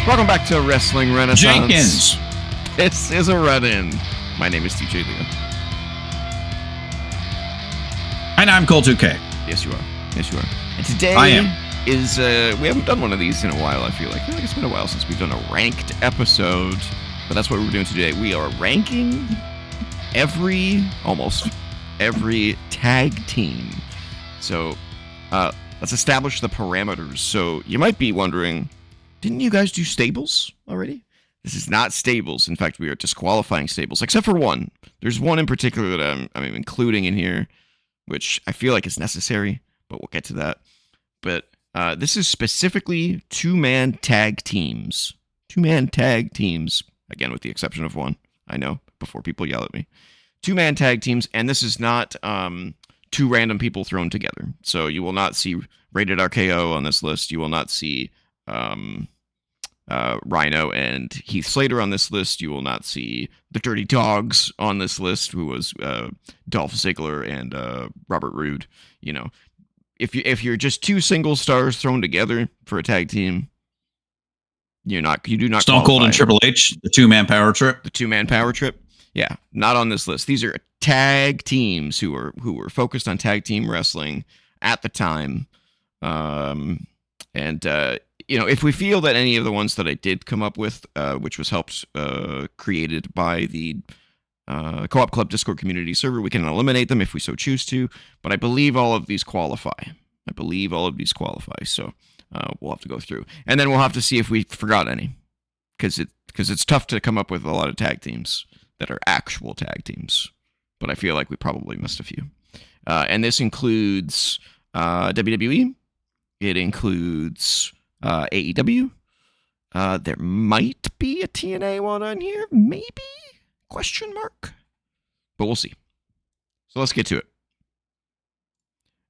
Welcome back to Wrestling Wrenaissance. Jenkins. This is a run-in. My name is DJ Leo. And I'm Cole 2K. Yes, you are. Yes, you are. And today I am. is, we haven't done one of these in a while, I feel like. It's been a while since we've done a ranked episode. But that's what we're doing today. We are ranking almost every tag team. So, let's establish the parameters. So, you might be wondering, didn't you guys do stables already? This is not stables. In fact, we are disqualifying stables, except for one. There's one in particular that I'm including in here, which I feel like is necessary, but we'll get to that. But this is specifically two-man tag teams. Two-man tag teams, again, with the exception of one. I know, before people yell at me. Two-man tag teams, and this is not two random people thrown together. So you will not see Rated RKO on this list. You will not see Rhino and Heath Slater on this list. You will not see the Dirty Dogs on this list, who was Dolph Ziggler and Robert Roode. You know, if you're just two single stars thrown together for a tag team, you do not Stone Cold and Triple H, the two-man power trip. The two-man power trip. Yeah, not on this list. These are tag teams who were focused on tag team wrestling at the time. If we feel that any of the ones that I did come up with, which was helped created by the Co-op Club Discord community server, we can eliminate them if we so choose to. But I believe all of these qualify. So we'll have to go through, and then we'll have to see if we forgot any, because it's tough to come up with a lot of tag teams that are actual tag teams. But I feel like we probably missed a few, and this includes WWE. It includes AEW. There might be a TNA one on here, maybe? Question mark. But we'll see. So let's get to it.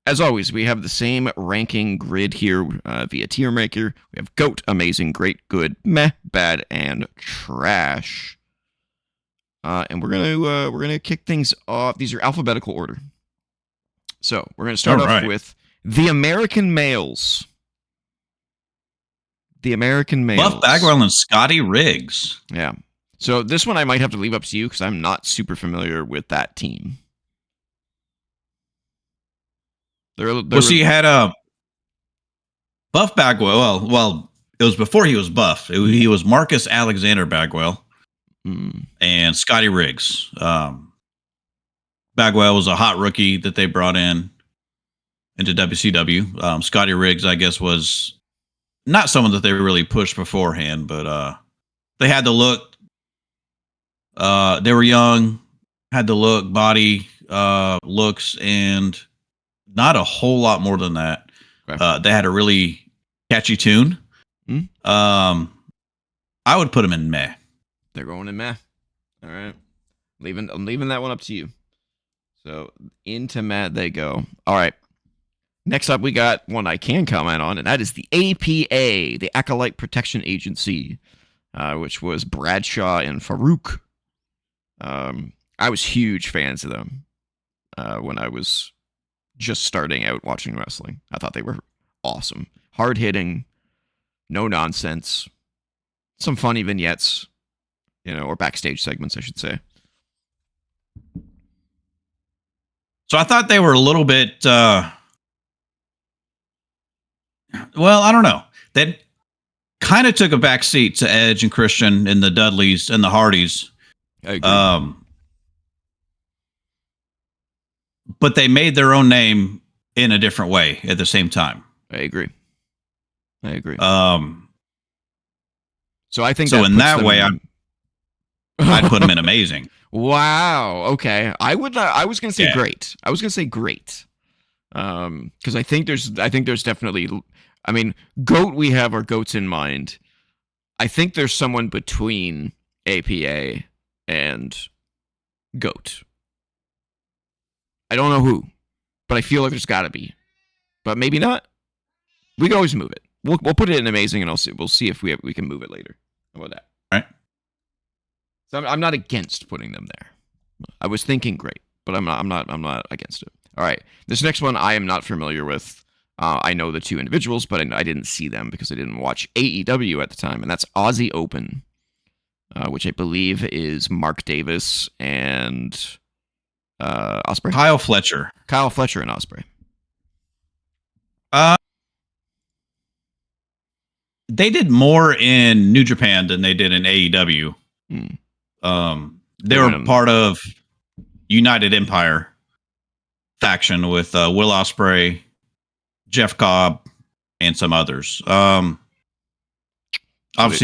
As always, we have the same ranking grid here via tier maker. We have GOAT, amazing, great, good, meh, bad, and trash. And we're gonna kick things off. These are alphabetical order. So we're gonna start off with the American males. The American males. Buff Bagwell and Scotty Riggs. Yeah. So this one I might have to leave up to you because I'm not super familiar with that team. So you had Buff Bagwell. Well, it was before he was Buff. He was Marcus Alexander Bagwell and Scotty Riggs. Bagwell was a hot rookie that they brought into WCW. Scotty Riggs, I guess, was not someone that they really pushed beforehand, but they had the look. They were young, had the look, body, looks, and not a whole lot more than that. Okay. They had a really catchy tune. I would put them in meh. They're going in meh. All right. I'm leaving that one up to you. So into meh they go. All right. Next up, we got one I can comment on, and that is the APA, the Acolyte Protection Agency, which was Bradshaw and Farouk. I was huge fans of them when I was just starting out watching wrestling. I thought they were awesome. Hard-hitting, no nonsense, some funny vignettes, or backstage segments, I should say. So I thought they were a little bit... well, I don't know. They kind of took a back seat to Edge and Christian and the Dudleys and the Hardys. I agree. But they made their own name in a different way at the same time. I agree. So I think so. In that way, I'd put them in amazing. Wow. Okay. I was going to say great. I was going to say great. Because I think there's definitely. I mean, GOAT. We have our goats in mind. I think there's someone between APA and GOAT. I don't know who, but I feel like there's got to be. But maybe not. We can always move it. We'll put it in amazing, and we'll see if we can move it later. How about that? All right. So I'm not against putting them there. I was thinking great, but I'm not against it. All right. This next one I am not familiar with. I know the two individuals, but I didn't see them because I didn't watch AEW at the time, and that's Aussie Open, which I believe is Mark Davis and Osprey. Kyle Fletcher. Kyle Fletcher and Osprey. They did more in New Japan than they did in AEW. They were part of United Empire faction with Will Ospreay, Jeff Cobb, and some others. Obviously,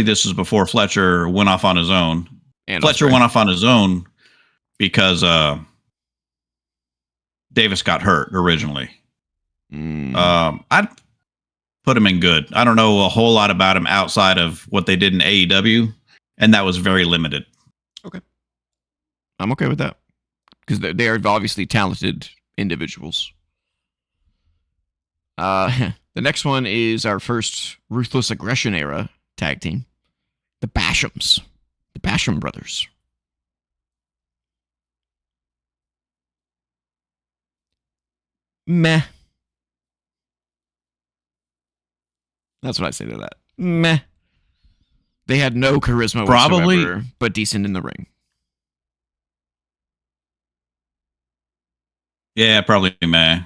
this is before Fletcher went off on his own. And Fletcher went off on his own because Davis got hurt originally. I'd put him in good. I don't know a whole lot about him outside of what they did in AEW, and that was very limited. Okay. I'm okay with that because they are obviously talented individuals. The next one is our first Ruthless Aggression era tag team, the Bashams, the Basham brothers. Meh. That's what I say to that. Meh. They had no charisma whatsoever, but decent in the ring. Yeah, probably meh.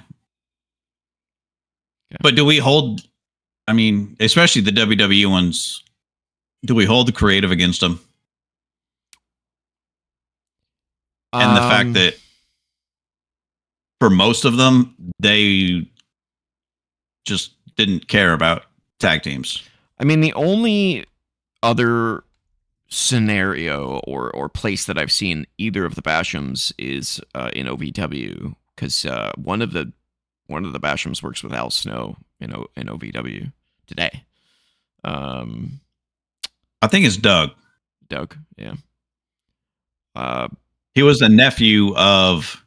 Yeah. But do we hold, I mean, especially the WWE ones, do we hold the creative against them? And the fact that for most of them, they just didn't care about tag teams. I mean, the only other scenario or place that I've seen either of the Bashams is in OVW, because one of the Bashams works with Al Snow in OVW today. I think it's Doug. Doug, yeah. He was the nephew of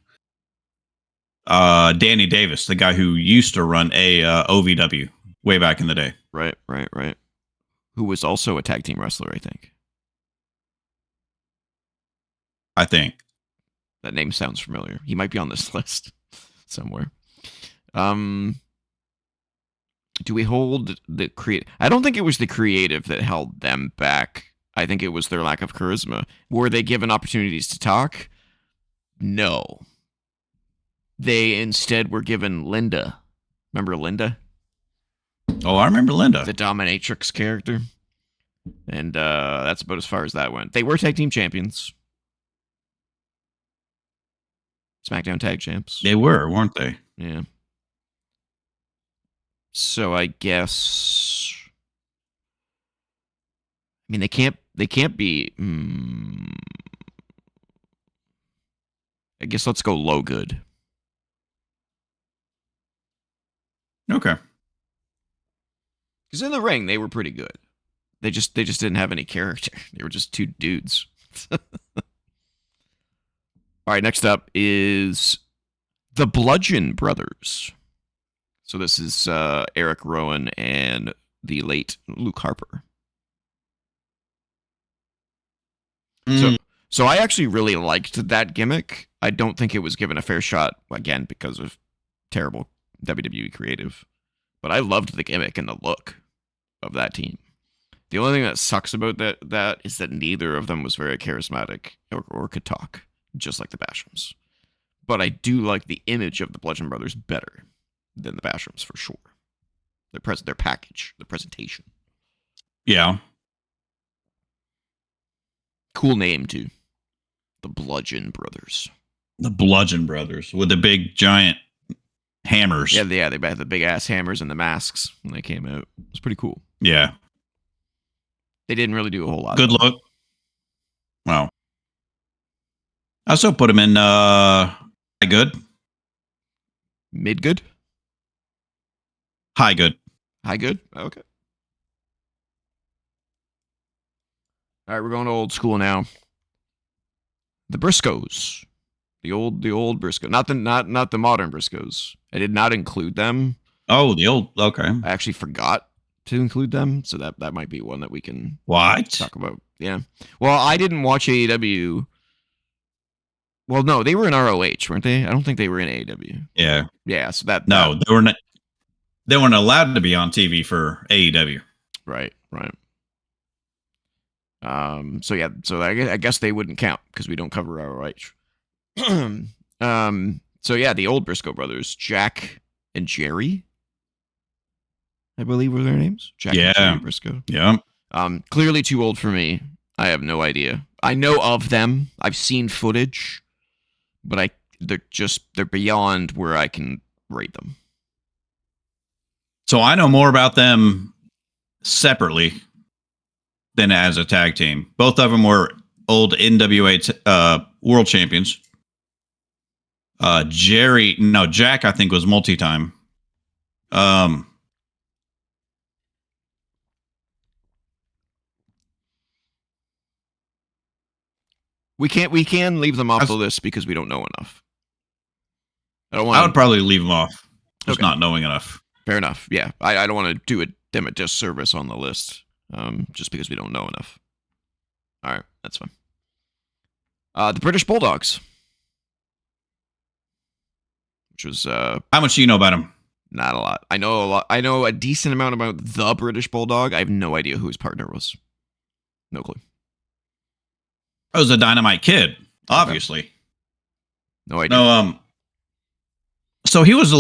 Danny Davis, the guy who used to run OVW way back in the day. Right. Who was also a tag team wrestler, I think. That name sounds familiar. He might be on this list somewhere. Do we hold the creative? I don't think it was the creative that held them back. I think it was their lack of charisma. Were they given opportunities to talk? No. They instead were given Linda. Remember Linda? Oh, I remember Linda. The dominatrix character. And that's about as far as that went. They were tag team champions. SmackDown tag champs. They were, weren't they? Yeah. So I guess, I mean, they can't be. I guess let's go low good. Okay. Because in the ring they were pretty good. They just didn't have any character. They were just two dudes. All right, next up is the Bludgeon Brothers. So this is Eric Rowan and the late Luke Harper. So I actually really liked that gimmick. I don't think it was given a fair shot, again, because of terrible WWE creative. But I loved the gimmick and the look of that team. The only thing that sucks about that is that neither of them was very charismatic or could talk, just like the Bashams. But I do like the image of the Bludgeon Brothers better than the Bashams, for sure. Their package, the presentation. Yeah. Cool name, too. The Bludgeon Brothers. The Bludgeon Brothers with the big giant hammers. Yeah, they had the big ass hammers and the masks when they came out. It was pretty cool. Yeah. They didn't really do a whole lot. Good look. Wow. I still put them in high good. Mid good? High good. High good? Okay. All right, we're going to old school now. The Briscoes. The old Briscoe. Not the modern Briscoes. I did not include them. Oh, the old, okay. I actually forgot to include them, so that might be one that we can talk about. Yeah. Well, I didn't watch AEW. Well, no, they were in ROH, weren't they? I don't think they were in AEW. Yeah. Yeah, so they were not. They weren't allowed to be on TV for AEW. Right. So yeah, so I guess they wouldn't count because we don't cover ROH. So yeah, the old Briscoe brothers, Jack and Jerry, I believe were their names. Jack and Jerry Briscoe. Yeah. Clearly too old for me. I have no idea. I know of them. I've seen footage, but they're beyond where I can rate them. So I know more about them separately than as a tag team. Both of them were old NWA world champions. Jack, I think, was multi-time. We can leave them off the list because we don't know enough. I would probably leave them off, just Okay. not knowing enough. Fair enough. Yeah, I don't want to do them a disservice on the list, just because we don't know enough. All right, that's fine. The British Bulldogs, which was how much do you know about them? Not a lot. I know a lot. I know a decent amount about the British Bulldog. I have no idea who his partner was. No clue. I was a Dynamite Kid, obviously. Okay. No idea. No, so he was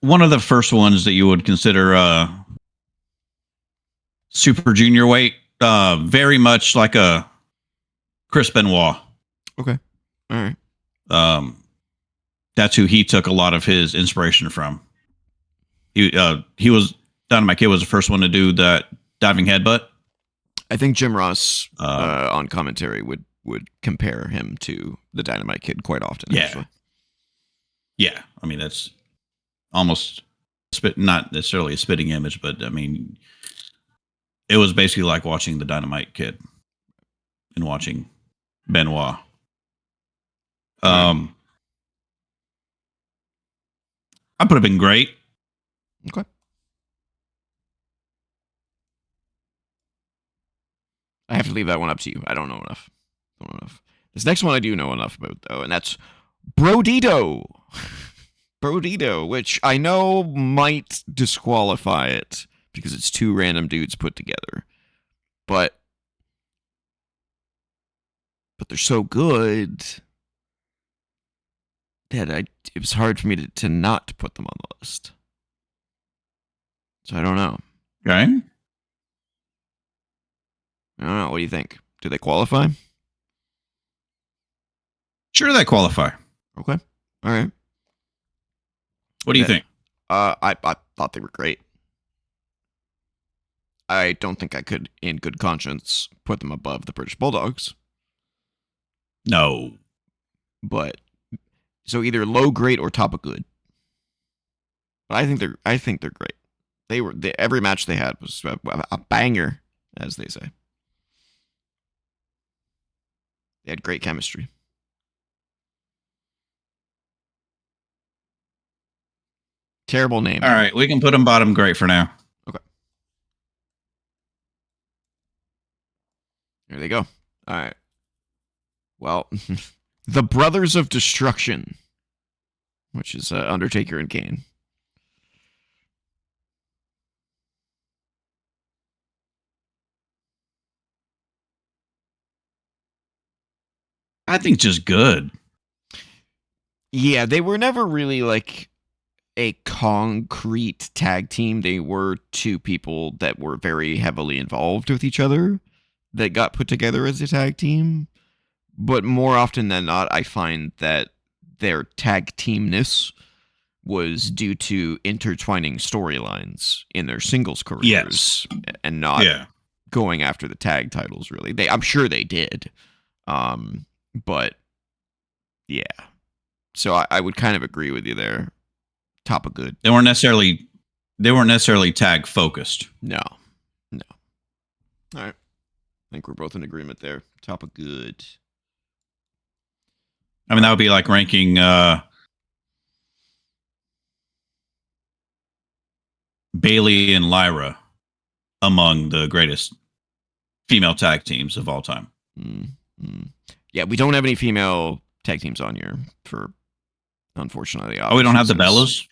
one of the first ones that you would consider super junior weight. Very much like a Chris Benoit. Okay. All right. That's who he took a lot of his inspiration from. He was Dynamite Kid was the first one to do that diving headbutt. I think Jim Ross on commentary would compare him to the Dynamite Kid quite often. Yeah. Actually. Yeah. I mean, that's almost not necessarily a spitting image, but I mean, it was basically like watching the Dynamite Kid and watching Benoit. I would have been great. Okay. I have to leave that one up to you. I don't know enough. This next one I do know enough about, though, and that's Brodito. Brodito, which I know might disqualify it because it's two random dudes put together. But they're so good that it was hard for me to not put them on the list. So I don't know. Okay. I don't know. What do you think? Do they qualify? Sure, they qualify. Okay. All right. What do you think? I thought they were great. I don't think I could, in good conscience, put them above the British Bulldogs. No. But so either low, great, or top of good. But I think they're great. Every match they had was a banger, as they say. They had great chemistry. Terrible name. All right, we can put them bottom great for now. Okay. There they go. All right. Well, the Brothers of Destruction, which is Undertaker and Kane. I think just good. Yeah, they were never really like a concrete tag team. They were two people that were very heavily involved with each other that got put together as a tag team. But more often than not, I find that their tag teamness was due to intertwining storylines in their singles careers, and not going after the tag titles. Really, I'm sure they did, but yeah. So I would kind of agree with you there. Top of good. They weren't necessarily tag focused. No. All right. I think we're both in agreement there. Top of good. I mean, that would be like ranking Bailey and Lyra among the greatest female tag teams of all time. Mm-hmm. Yeah, we don't have any female tag teams on here for, unfortunately. Oh, we don't have the Bellas?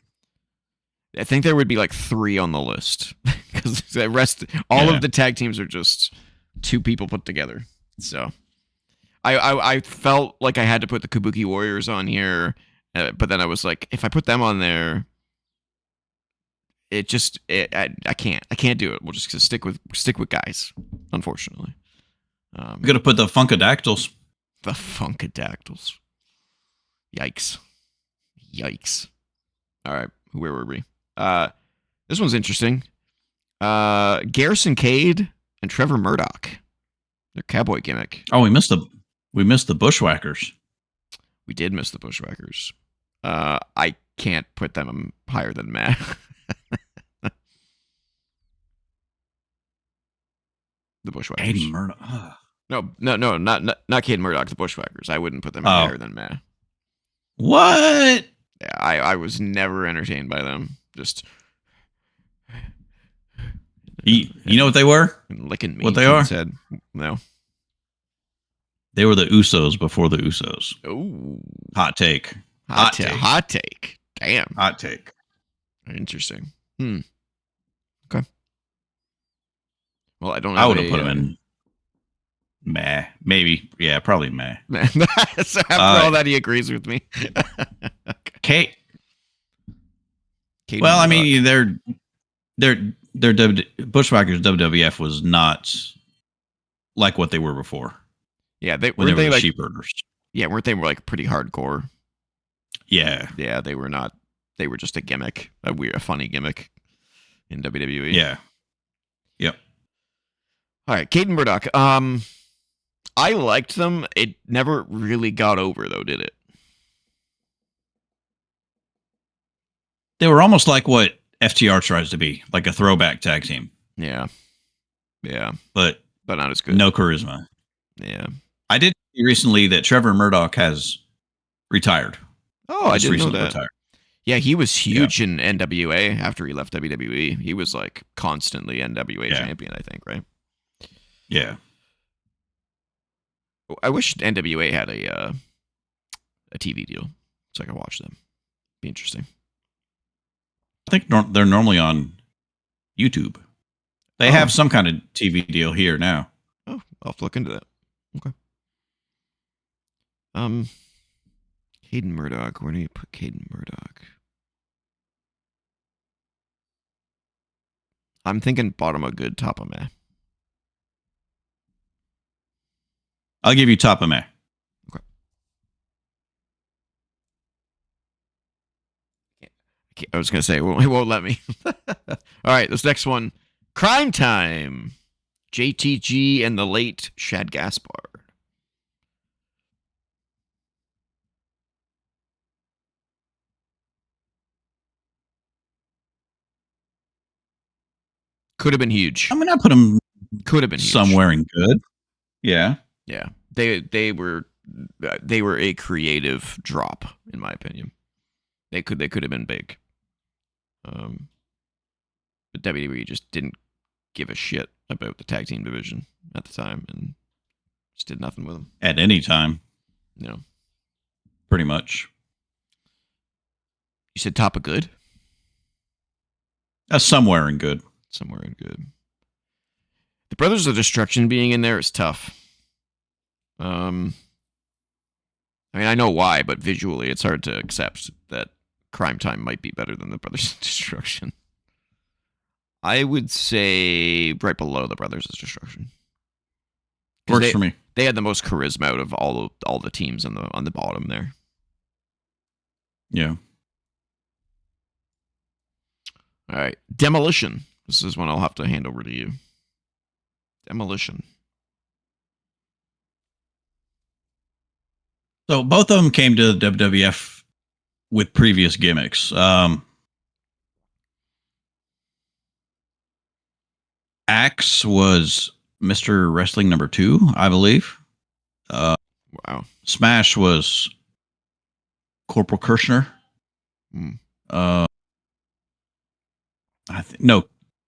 I think there would be like 3 on the list because the rest, all of the tag teams are just 2 people put together. So I felt like I had to put the Kabuki Warriors on here, but then I was like, if I put them on there, I can't do it. We'll just stick with guys, unfortunately. I'm gonna put the Funkadactyls. The Funkadactyls. Yikes. All right, where were we? This one's interesting. Garrison Cade and Trevor Murdoch. Their cowboy gimmick. Oh, we missed the Bushwhackers. We did miss the Bushwhackers. I can't put them higher than Matt. The Bushwhackers. Katie Murdoch. No, not Cade Murdoch. The Bushwhackers. I wouldn't put them higher than Matt. What? Yeah, I was never entertained by them. Just you know what they were? Licking me. What they are? Said no. They were the Usos before the Usos. Oh, hot take. Hot take. Damn. Hot take. Interesting. Okay. Well, I don't. I would have put them in. Meh. Maybe. Yeah, probably meh. So after all that, he agrees with me. Kate. Well, I mean, Bushwhackers WWF was not like what they were before. Yeah, they were like sheep herders. Yeah, weren't they like pretty hardcore? Yeah. Yeah, they were not. They were just a gimmick, a funny gimmick in WWE. Yeah. Yep. All right, Cade and Murdoch. I liked them. It never really got over, though, did it? They were almost like what FTR tries to be, like a throwback tag team. Yeah. But not as good. No charisma. Yeah. I did see recently that Trevor Murdoch has retired. Oh, I didn't know that. Retired. Yeah, he was huge in NWA after he left WWE. He was like constantly NWA champion, I think, right? Yeah. I wish NWA had a TV deal so I could watch them. Be interesting. I think they're normally on YouTube. They have some kind of TV deal here now. Oh, I'll have to look into that. Okay. Caden Murdoch. Where do you put Caden Murdoch? I'm thinking bottom of good, top of meh. I'll give you top of meh. Okay. I was going to say, it won't let me. All right, this next one. Crime Time. JTG and the late Shad Gaspard. Could have been huge. I mean, I put them could have been huge. Somewhere in good. Yeah. Yeah. They were a creative drop, in my opinion. They could have been big. But WWE just didn't give a shit about the tag team division at the time and just did nothing with them. At any time. No. Pretty much. You said top of good? Somewhere in good. Somewhere in good. The Brothers of Destruction being in there is tough. I mean, I know why, but visually it's hard to accept that Crime Time might be better than the Brothers of Destruction. I would say right below the Brothers of Destruction. Works for me. They had the most charisma out of all the teams on the bottom there. Yeah. All right. Demolition. This is one I'll have to hand over to you. Demolition. So both of them came to the WWF with previous gimmicks. Axe was Mr. Wrestling number 2, I believe. Wow. Smash was Corporal Kirshner.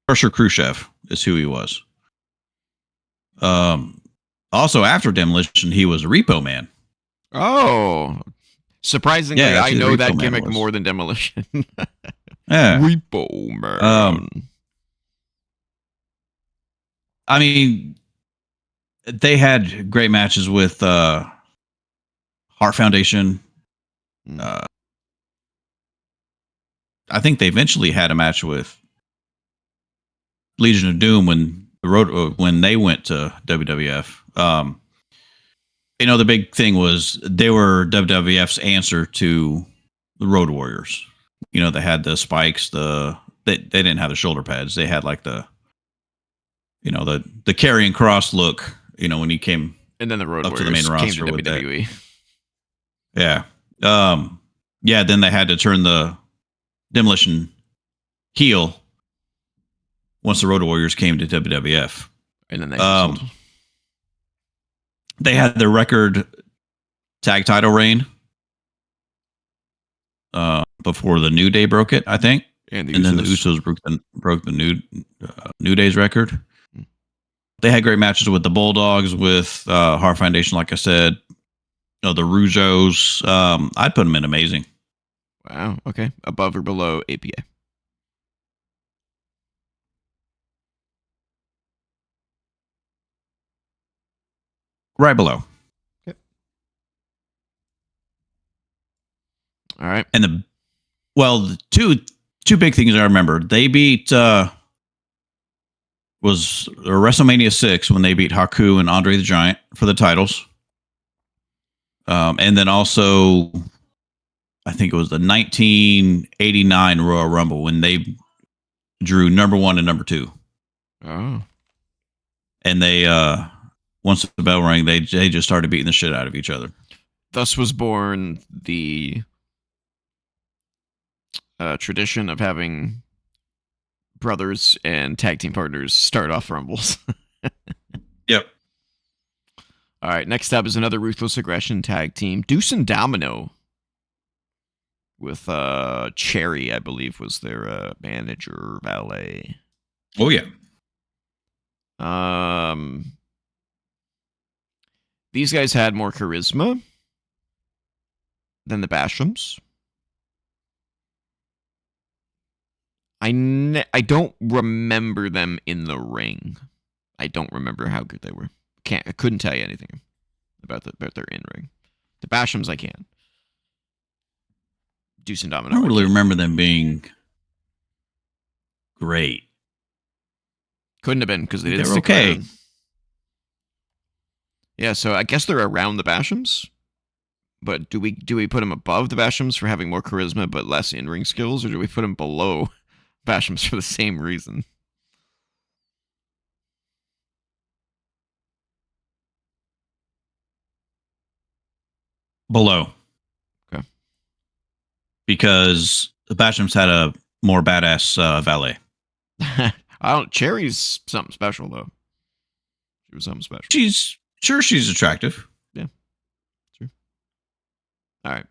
Crusher Khrushchev is who he was. Also, after Demolition, he was Repo Man. Oh, surprisingly, I know that gimmick more than Demolition. Yeah. Repo Man. I mean, they had great matches with Heart Foundation. I think they eventually had a match with Legion of Doom when they went to WWF. The big thing was they were WWF's answer to the Road Warriors. They had the spikes. They didn't have the shoulder pads. They had like the carrying cross look. When he came And then the Road up to the main Warriors came to roster with that. WWE. Yeah. Yeah. Then they had to turn the Demolition heel once the Road Warriors came to WWF. And then they had their record tag title reign before the New Day broke it, I think. And then the Usos broke the New Day's record. They had great matches with the Bulldogs, with Heart Foundation, like I said. The Rougeos. I'd put them in amazing. Wow. Okay. Above or below APA? Right below. Okay. All right. And the two big things I remember. They beat was WrestleMania 6 when they beat Haku and Andre the Giant for the titles. And then also, I think it was the 1989 Royal Rumble when they drew number 1 and number 2. Oh. And they once the bell rang, they just started beating the shit out of each other. Thus was born the tradition of having brothers and tag team partners start off Rumbles. Yep. All right, next up is another Ruthless Aggression tag team. Deuce and Domino with Cherry, I believe, was their manager, valet. Oh, yeah. These guys had more charisma than the Bashams. I don't remember them in the ring. I don't remember how good they were. I couldn't tell you anything about their in ring. The Bashams I can. Deuce and Domino. I don't really remember them being great. Couldn't have been because they didn't were stick okay. around. Yeah, so I guess they're around the Bashams. But do we put them above the Bashams for having more charisma but less in ring skills, or do we put them below Bashams for the same reason? Below. Okay. Because the Bashams had a more badass valet. Cherry's something special though. She was something special. She's attractive. Yeah. True. All right.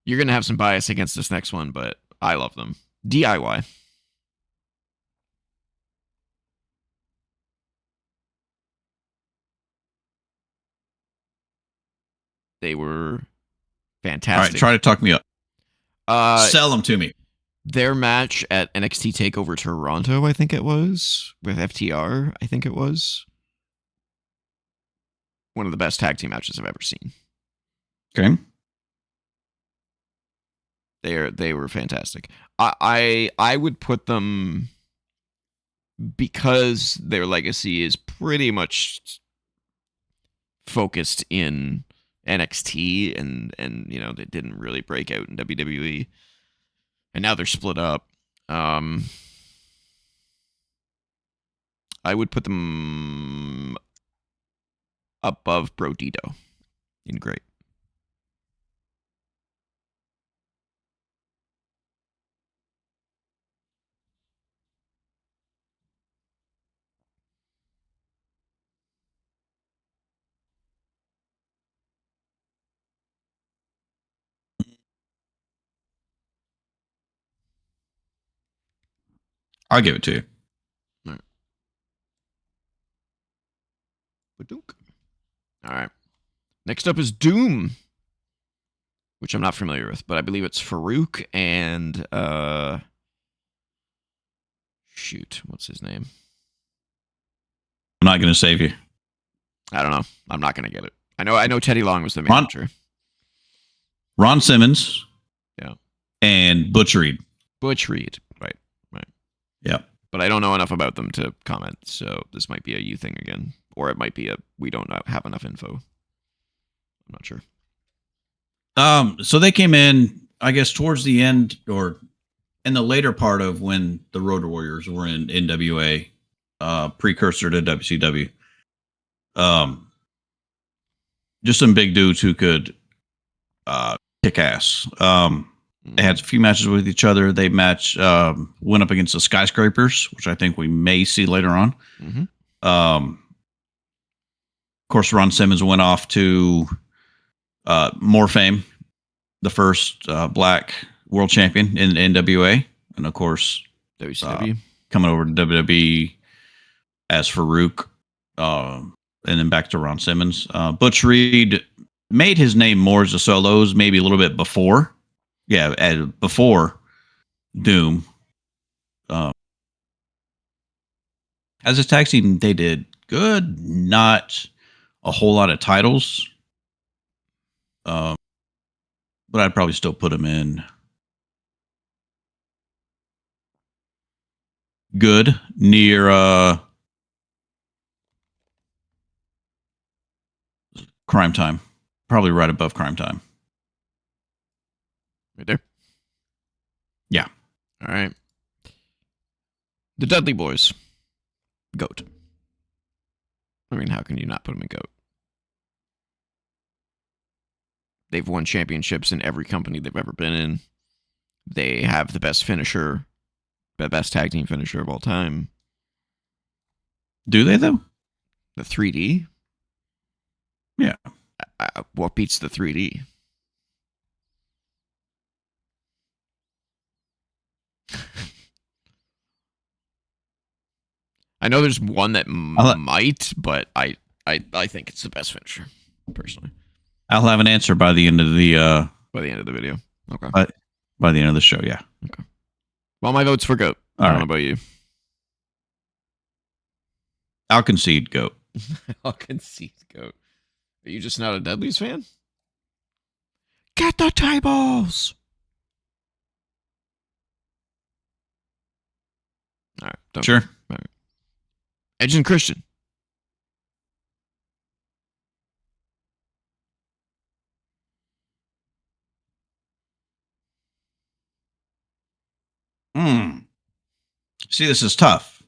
You're gonna have some bias against this next one, but I love them. DIY. They were fantastic. All right, try to talk me up. Sell them to me. Their match at NXT TakeOver Toronto, I think it was, with FTR, I think it was. One of the best tag team matches I've ever seen. Okay. They were fantastic. I would put them, because their legacy is pretty much focused in NXT and they didn't really break out in WWE, and now they're split up. I would put them above Brodito in great. I'll give it to you. All right. All right. Next up is Doom which I'm not familiar with, but I believe it's Farouk and shoot, what's his name? I'm not going to save you. I don't know. I'm not going to get it. I know Teddy Long was the manager. Ron Simmons. Yeah. And Butch Reed. Butch Reed. Right. Yeah. But I don't know enough about them to comment, so this might be a you thing again. Or it might be a we don't have enough info. I'm not sure. So they came in, I guess, towards the end or in the later part of when the Road Warriors were in NWA, precursor to WCW. Just some big dudes who could kick ass. They had a few matches with each other. They went up against the Skyscrapers, which I think we may see later on. Mm-hmm. Of course, Ron Simmons went off to more fame, the first black world champion in NWA, and of course, WCW coming over to WWE as Farouk, and then back to Ron Simmons. Butch Reed made his name more as a solos, maybe a little bit before. Yeah, before Doom. As a tag team, they did good. Not a whole lot of titles. But I'd probably still put them in good, near Crime Time. Probably right above Crime Time. Right there? Yeah. All right. The Dudley Boys. GOAT. I mean, how can you not put them in GOAT? They've won championships in every company they've ever been in. They have the best finisher, the best tag team finisher of all time. Do they, though? The 3D? Yeah. What beats the 3D? I know there's one that might, but I think it's the best finisher, personally. I'll have an answer by the end of the video. Okay. By the end of the show, yeah. Okay. Well, my vote's for GOAT. I don't know about you. I'll concede GOAT. I'll concede GOAT. Are you just not a Dudley's fan? Get the tables! All right. Sure. All right. Edge and Christian. See, this is tough.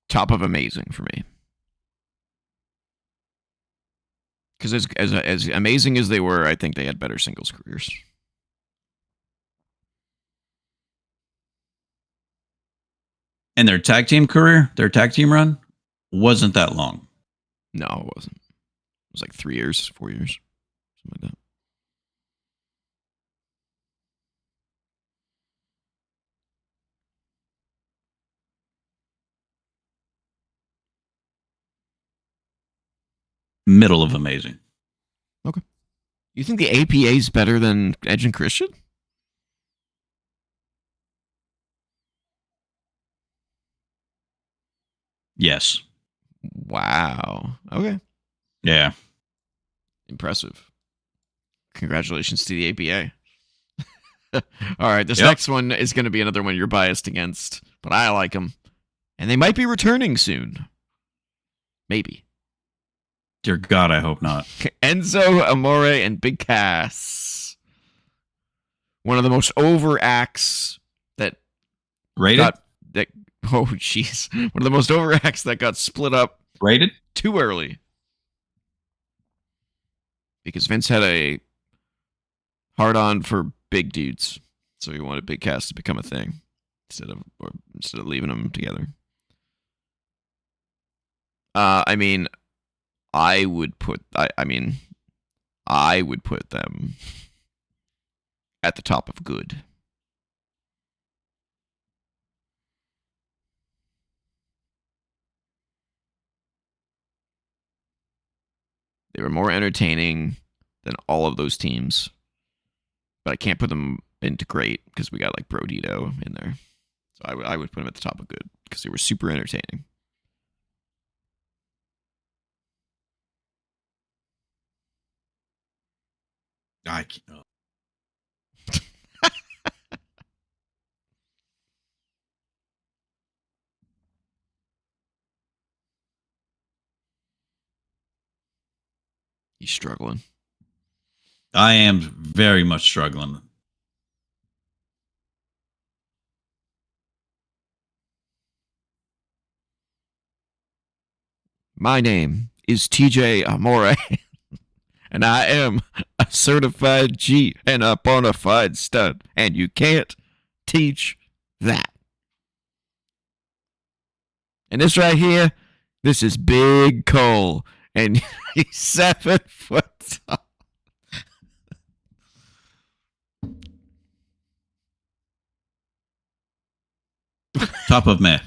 Top of amazing for me. Because as amazing as they were, I think they had better singles careers. And their tag team career, their tag team run, wasn't that long. No, it wasn't. It was like 3 years, 4 years, something like that. Middle of amazing. Okay. You think the APA is better than Edge and Christian? Yes. Wow. Okay. Yeah. Impressive. Congratulations to the APA. All right, this next one is going to be another one you're biased against, but I like them. And they might be returning soon. Maybe. Dear God, I hope not. Enzo Amore and Big Cass. One of the most over acts that rated. Oh, jeez. One of the most over acts that got split up. Rated? Too early. Because Vince had a hard-on for big dudes. So he wanted Big Cass to become a thing. Instead of leaving them together. I would put them at the top of good. They were more entertaining than all of those teams. But I can't put them into great because we got like Brodito in there. So I would put them at the top of good because they were super entertaining. I can't. He's struggling. I am very much struggling. My name is TJ Amore, and I am a certified G and a bona fide stud, and you can't teach that. And this right here, this is Big Cole, and he's 7 foot tall. Top of meh.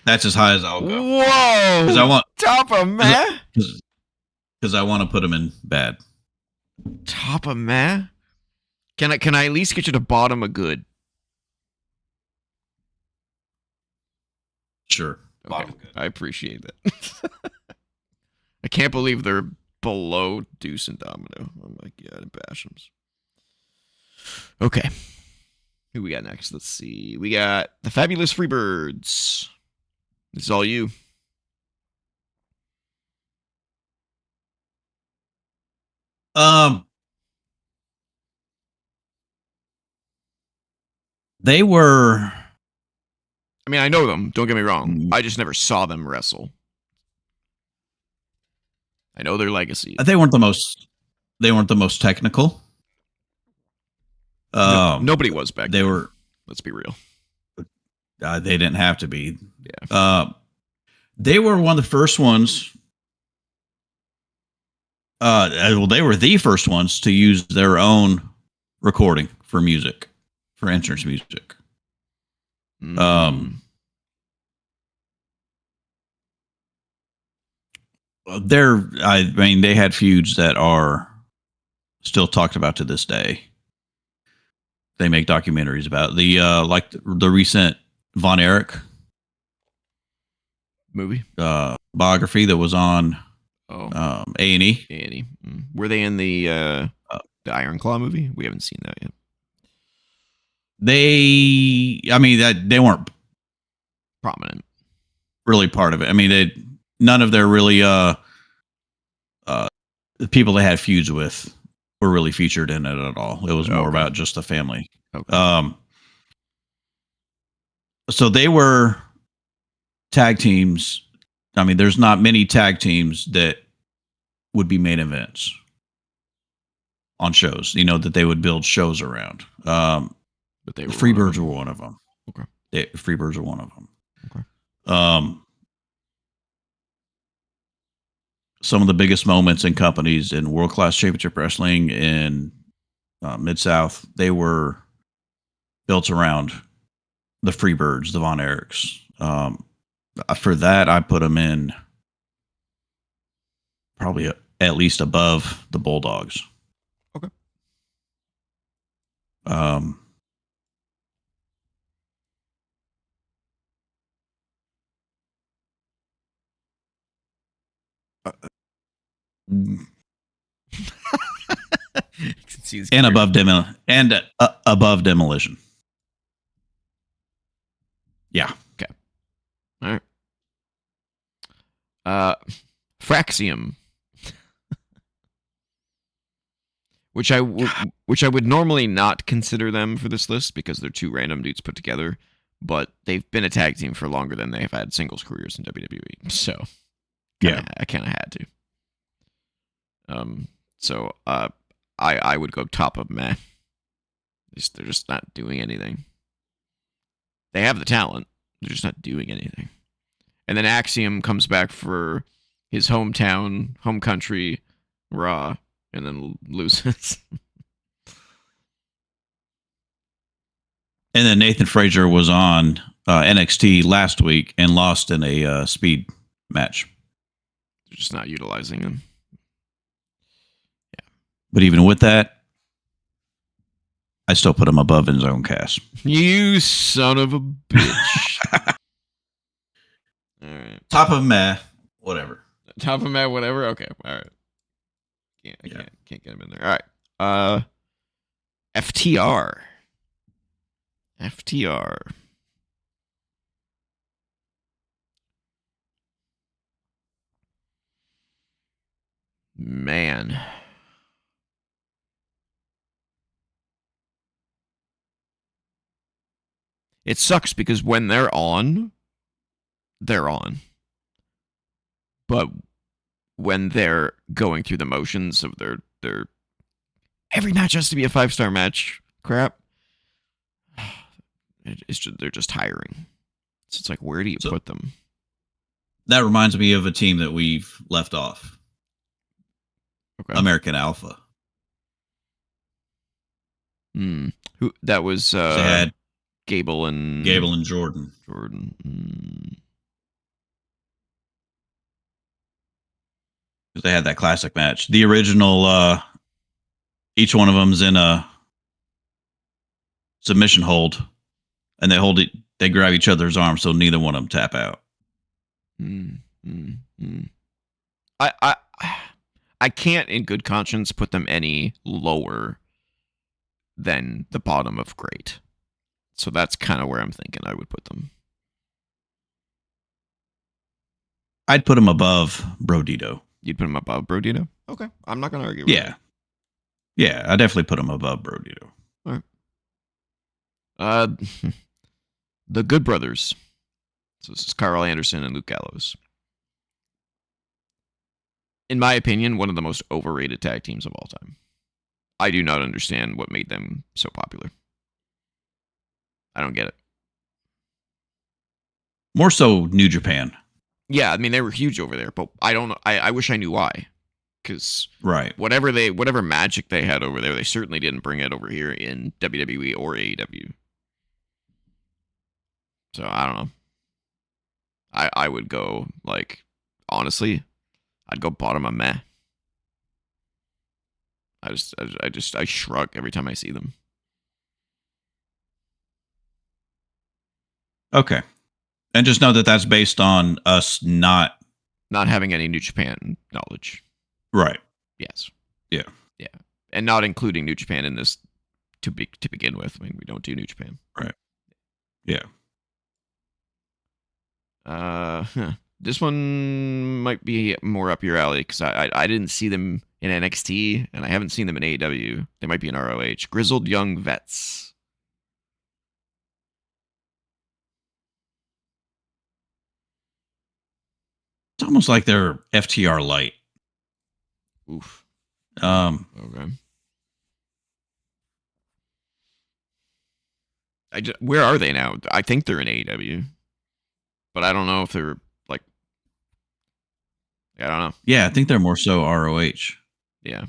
That's as high as I'll go. Whoa! Because I want top of meh. Because I want to put him in bad. Top of meh. Can I at least get you to bottom of good? Sure. Okay. I appreciate that. I can't believe they're below Deuce and Domino. Oh my god, Bashams. Okay. Who we got next? Let's see. We got the Fabulous Freebirds. This is all you. They were. I mean, I know them. Don't get me wrong. I just never saw them wrestle. I know their legacy. They weren't the most. They weren't the most technical. Nobody was back then. They were. Let's be real. They didn't have to be. Yeah. They were one of the first ones. Well, they were the first ones to use their own recording for music, for entrance music. I mean, they had feuds that are still talked about to this day. They make documentaries about like the recent Von Erich movie biography that was on A&E. A&E. Were they in the Iron Claw movie? We haven't seen that yet. They weren't prominent, really part of it. I mean, none of their really the people they had feuds with were really featured in it at all. It was more about just the family. Okay. So they were tag teams. I mean, there's not many tag teams that would be main events on shows, that they would build shows around. But the Freebirds were one of them. Okay. Freebirds were one of them. Okay. Some of the biggest moments in companies in world-class championship wrestling in Mid-South, they were built around the Freebirds, the Von Erichs. For that, I put them in probably at least above the Bulldogs. Okay. And above demolition. Yeah. Okay. All right. Fraxium, which I would normally not consider them for this list because they're two random dudes put together, but they've been a tag team for longer than they've had singles careers in WWE. So I kind of had to. So I would go top of meh. They're just not doing anything. They have the talent. They're just not doing anything. And then Axiom comes back for his home country, Raw, and then loses. And then Nathan Frazier was on NXT last week and lost in a speed match. They're just not utilizing him. But even with that, I still put him above his own cast. You son of a bitch. All right. Top of meh, whatever. Top of Matt, whatever. Okay. All right. Can't get him in there. All right. FTR. FTR. Man. It sucks because when they're on, they're on. But when they're going through the motions of their every match has to be a 5-star match crap, they're just tiring. So it's like, where do you put them? That reminds me of a team that we've left off. Okay. American Alpha. Who that was? They had Gable and Jordan. They had that classic match. The original. Each one of them's in a submission hold, and they hold it. They grab each other's arms, so neither one of them tap out. I can't, in good conscience, put them any lower than the bottom of great. So that's kind of where I'm thinking I would put them. I'd put them above Brodito. You'd put them above Brodito? Okay. I'm not going to argue with that. Yeah, I definitely put them above Brodito. All right. The Good Brothers. So this is Carl Anderson and Luke Gallows. In my opinion, one of the most overrated tag teams of all time. I do not understand what made them so popular. I don't get it. More so New Japan. Yeah, I mean, they were huge over there, but I don't know. I wish I knew why. Because whatever magic they had over there, they certainly didn't bring it over here in WWE or AEW. So I don't know. I would go, like, honestly, I'd go bottom of meh. I shrug every time I see them. Okay. And just know that that's based on us not having any New Japan knowledge. Right. Yes. Yeah. Yeah. And not including New Japan in this to begin with. I mean, we don't do New Japan. Right. Yeah. This one might be more up your alley because I didn't see them in NXT and I haven't seen them in AEW. They might be in ROH. Grizzled Young Vets. It's almost like they're FTR light. Oof. Okay. Where are they now? I think they're in AEW, but I don't know if they're like. I don't know. Yeah, I think they're more so ROH. Yeah,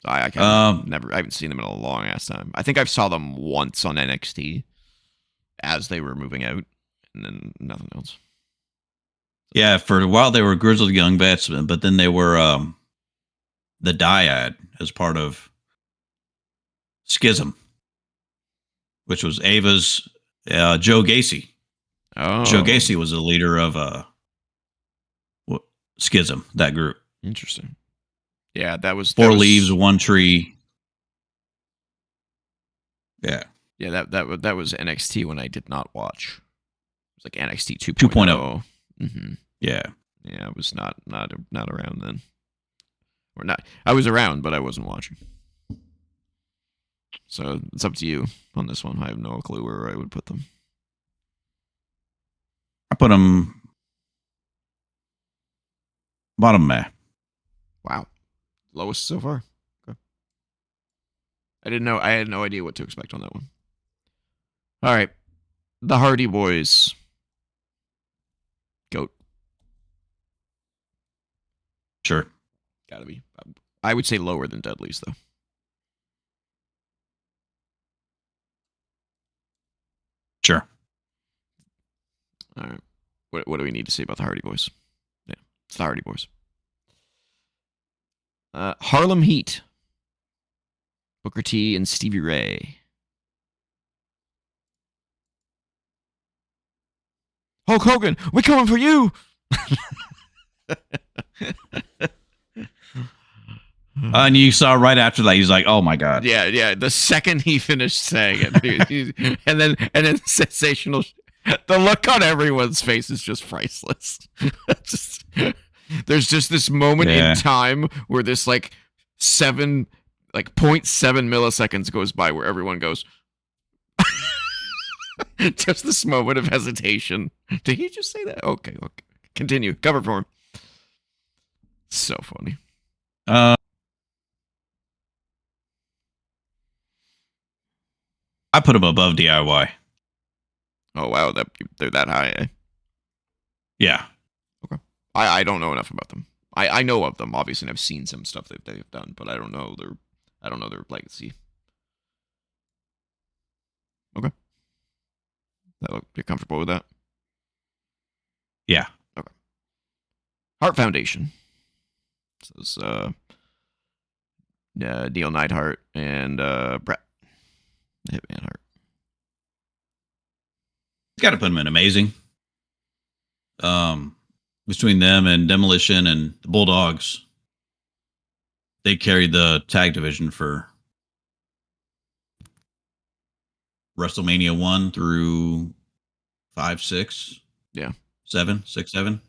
so I haven't seen them in a long ass time. I think I saw them once on NXT as they were moving out, and then nothing else. Yeah, for a while they were Grizzled Young Vets, but then they were the Dyad as part of Schism, which was Ava's Joe Gacy. Oh, Joe Gacy was the leader of Schism, that group. Interesting. Yeah, that was Four leaves, one tree. Yeah. Yeah, that was NXT when I did not watch. It was like NXT 2.0. Mm-hmm. Yeah. Yeah, I was not around then. Or not. I was around, but I wasn't watching. So it's up to you on this one. I have no clue where I would put them. I put them bottom meh. Wow. Lowest so far. Okay. I didn't know. I had no idea what to expect on that one. All right. The Hardy Boys. GOAT. Sure. Gotta be. I would say lower than Dudley's, though. Sure. All right. What do we need to say about the Hardy Boys? Yeah, it's the Hardy Boys. Harlem Heat. Booker T and Stevie Ray. Hulk Hogan, we're coming for you. And you saw right after that, he's like, "Oh my god!" Yeah. The second he finished saying it, and then sensational. The look on everyone's face is just priceless. There's just this moment in time where this like 0.7 milliseconds goes by where everyone goes. Just this moment of hesitation. Did he just say that? Okay. Continue. Cover for him. So funny. I put him above DIY. Oh wow, they're that high. Eh? Yeah. Okay. I don't know enough about them. I know of them obviously, and I've seen some stuff they've done, but I don't know their legacy. Okay. You're comfortable with that? Yeah. Okay. Heart Foundation. This is Neil Neidhart and Bret the Hitman Hart. Got to put them in amazing. Between them and Demolition and the Bulldogs, they carried the tag division for WrestleMania 1 through 5, 6. Yeah. 7, 6, 7.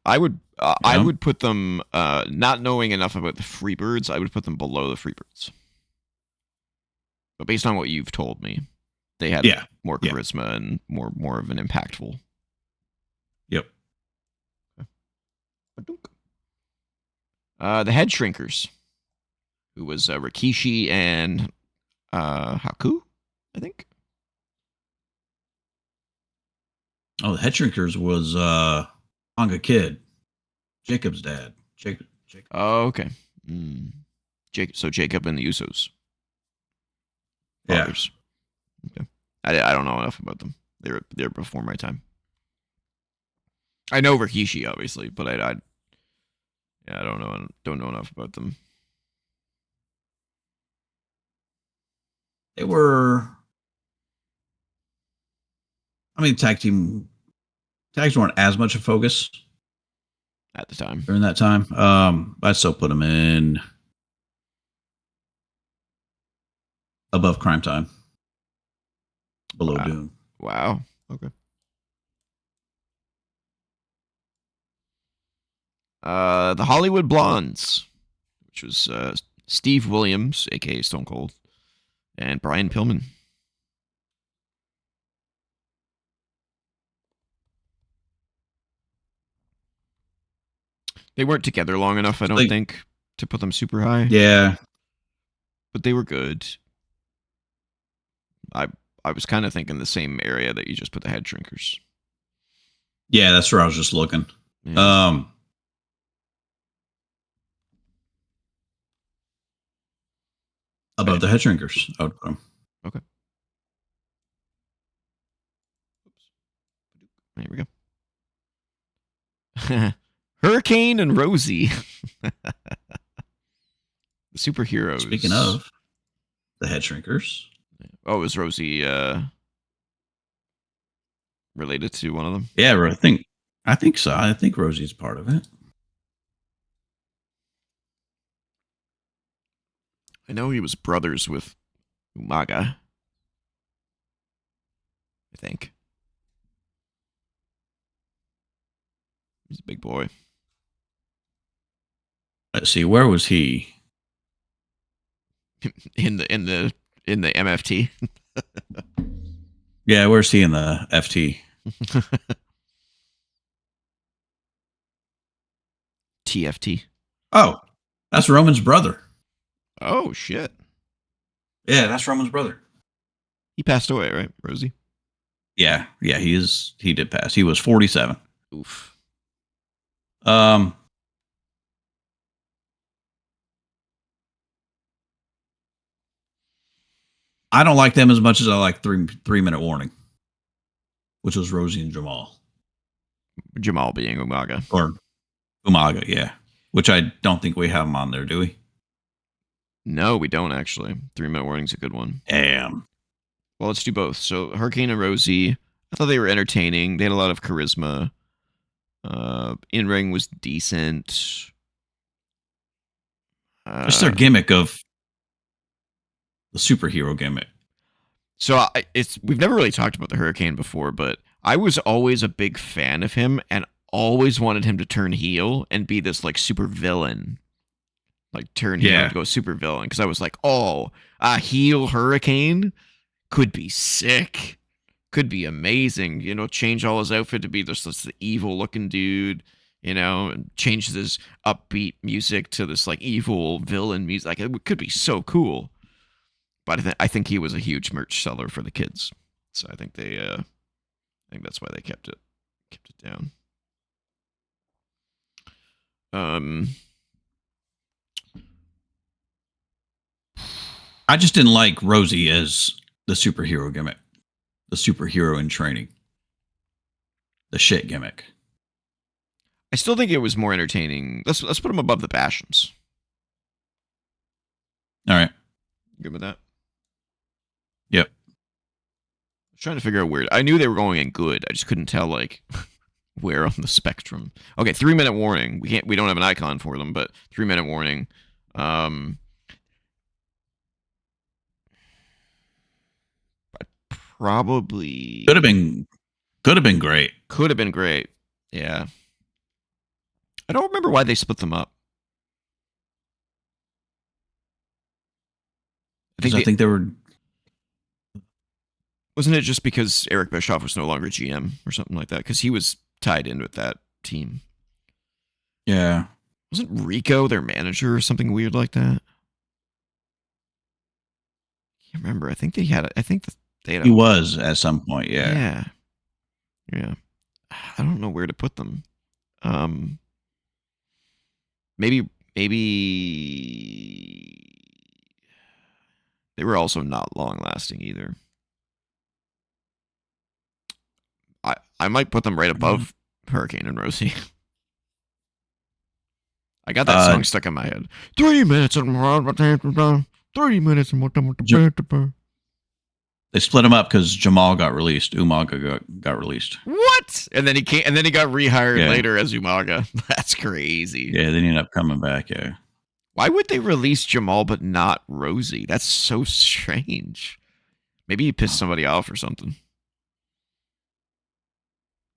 I would put them, not knowing enough about the Freebirds, I would put them below the Freebirds. But based on what you've told me, they had more charisma and more of an impactful. Yep. The Head Shrinkers, who was Rikishi and Haku, I think. Oh, the Head Shrinkers was Tonga Kid, Jacob's dad. Jacob. Oh, okay. So Jacob and the Usos. Fathers. Yeah. Okay. I don't know enough about them. They're before my time. I know Rikishi, obviously, but I don't know enough about them. They were. I mean, tags weren't as much a focus at the time. During that time, I'd still put them in above Crime Time, below Doom. Wow. Okay. The Hollywood Blondes, which was Steve Williams, aka Stone Cold, and Brian Pillman. They weren't together long enough, I don't think, to put them super high. Yeah. But they were good. I was kind of thinking the same area that you just put the Head Shrinkers. Yeah, that's where I was just looking. Yeah. Above the Head Shrinkers, I would put them. Okay. Oops. There we go. Hurricane and Rosie. The superheroes. Speaking of the Head Shrinkers. Oh, is Rosie related to one of them? Yeah, I think so. I think Rosie's part of it. I know he was brothers with Umaga. I think. He's a big boy. Let's see, where was he? In the MFT. Yeah, where's he in the FT? TFT. Oh, that's Roman's brother. Oh shit. Yeah, that's Roman's brother. He passed away, right, Rosie? Yeah, he did pass. He was 47. Oof. I don't like them as much as I like 3-minute warning, which was Rosie and Jamal. Jamal being Umaga. Or Umaga, yeah. Which I don't think we have him on there, do we? No, we don't actually. 3-minute warning's a good one. Damn. Well, let's do both. So Hurricane and Rosie, I thought they were entertaining. They had a lot of charisma. In ring was decent. Just their gimmick of the superhero gimmick. So we've never really talked about the Hurricane before, but I was always a big fan of him and always wanted him to turn heel and be this like super villain. Like turn heel and go super villain. Because I was like, oh, a heel Hurricane could be sick. Could be amazing. You know, change all his outfit to be this evil looking dude, you know, and change this upbeat music to this like evil villain music. Like it could be so cool. But I think he was a huge merch seller for the kids. So I think that's why they kept it down. I just didn't like Rosie as the superhero gimmick, the superhero in training, the shit gimmick. I still think it was more entertaining. Let's put him above the Bashams. All right. Good with that? Yep. I was trying to figure out where. I knew they were going in good. I just couldn't tell like where on the spectrum. Okay, 3-minute warning. We don't have an icon for them, but 3-minute warning. Probably could have been great. Could have been great. Yeah. I don't remember why they split them up. I think they were. Wasn't it just because Eric Bischoff was no longer GM or something like that? Because he was tied in with that team. Yeah. Wasn't Rico their manager or something weird like that? I can't remember. I think they had. He was at some point. Yeah. I don't know where to put them. Maybe they were also not long lasting either. I might put them right above Hurricane and Rosie. I got that song stuck in my head. 3 minutes and 30 minutes and they split them up because Jamal got released. Umaga got released. What? And then he got rehired later as Umaga. That's crazy. Yeah, they ended up coming back. Yeah. Why would they release Jamal but not Rosie? That's so strange. Maybe he pissed somebody off or something.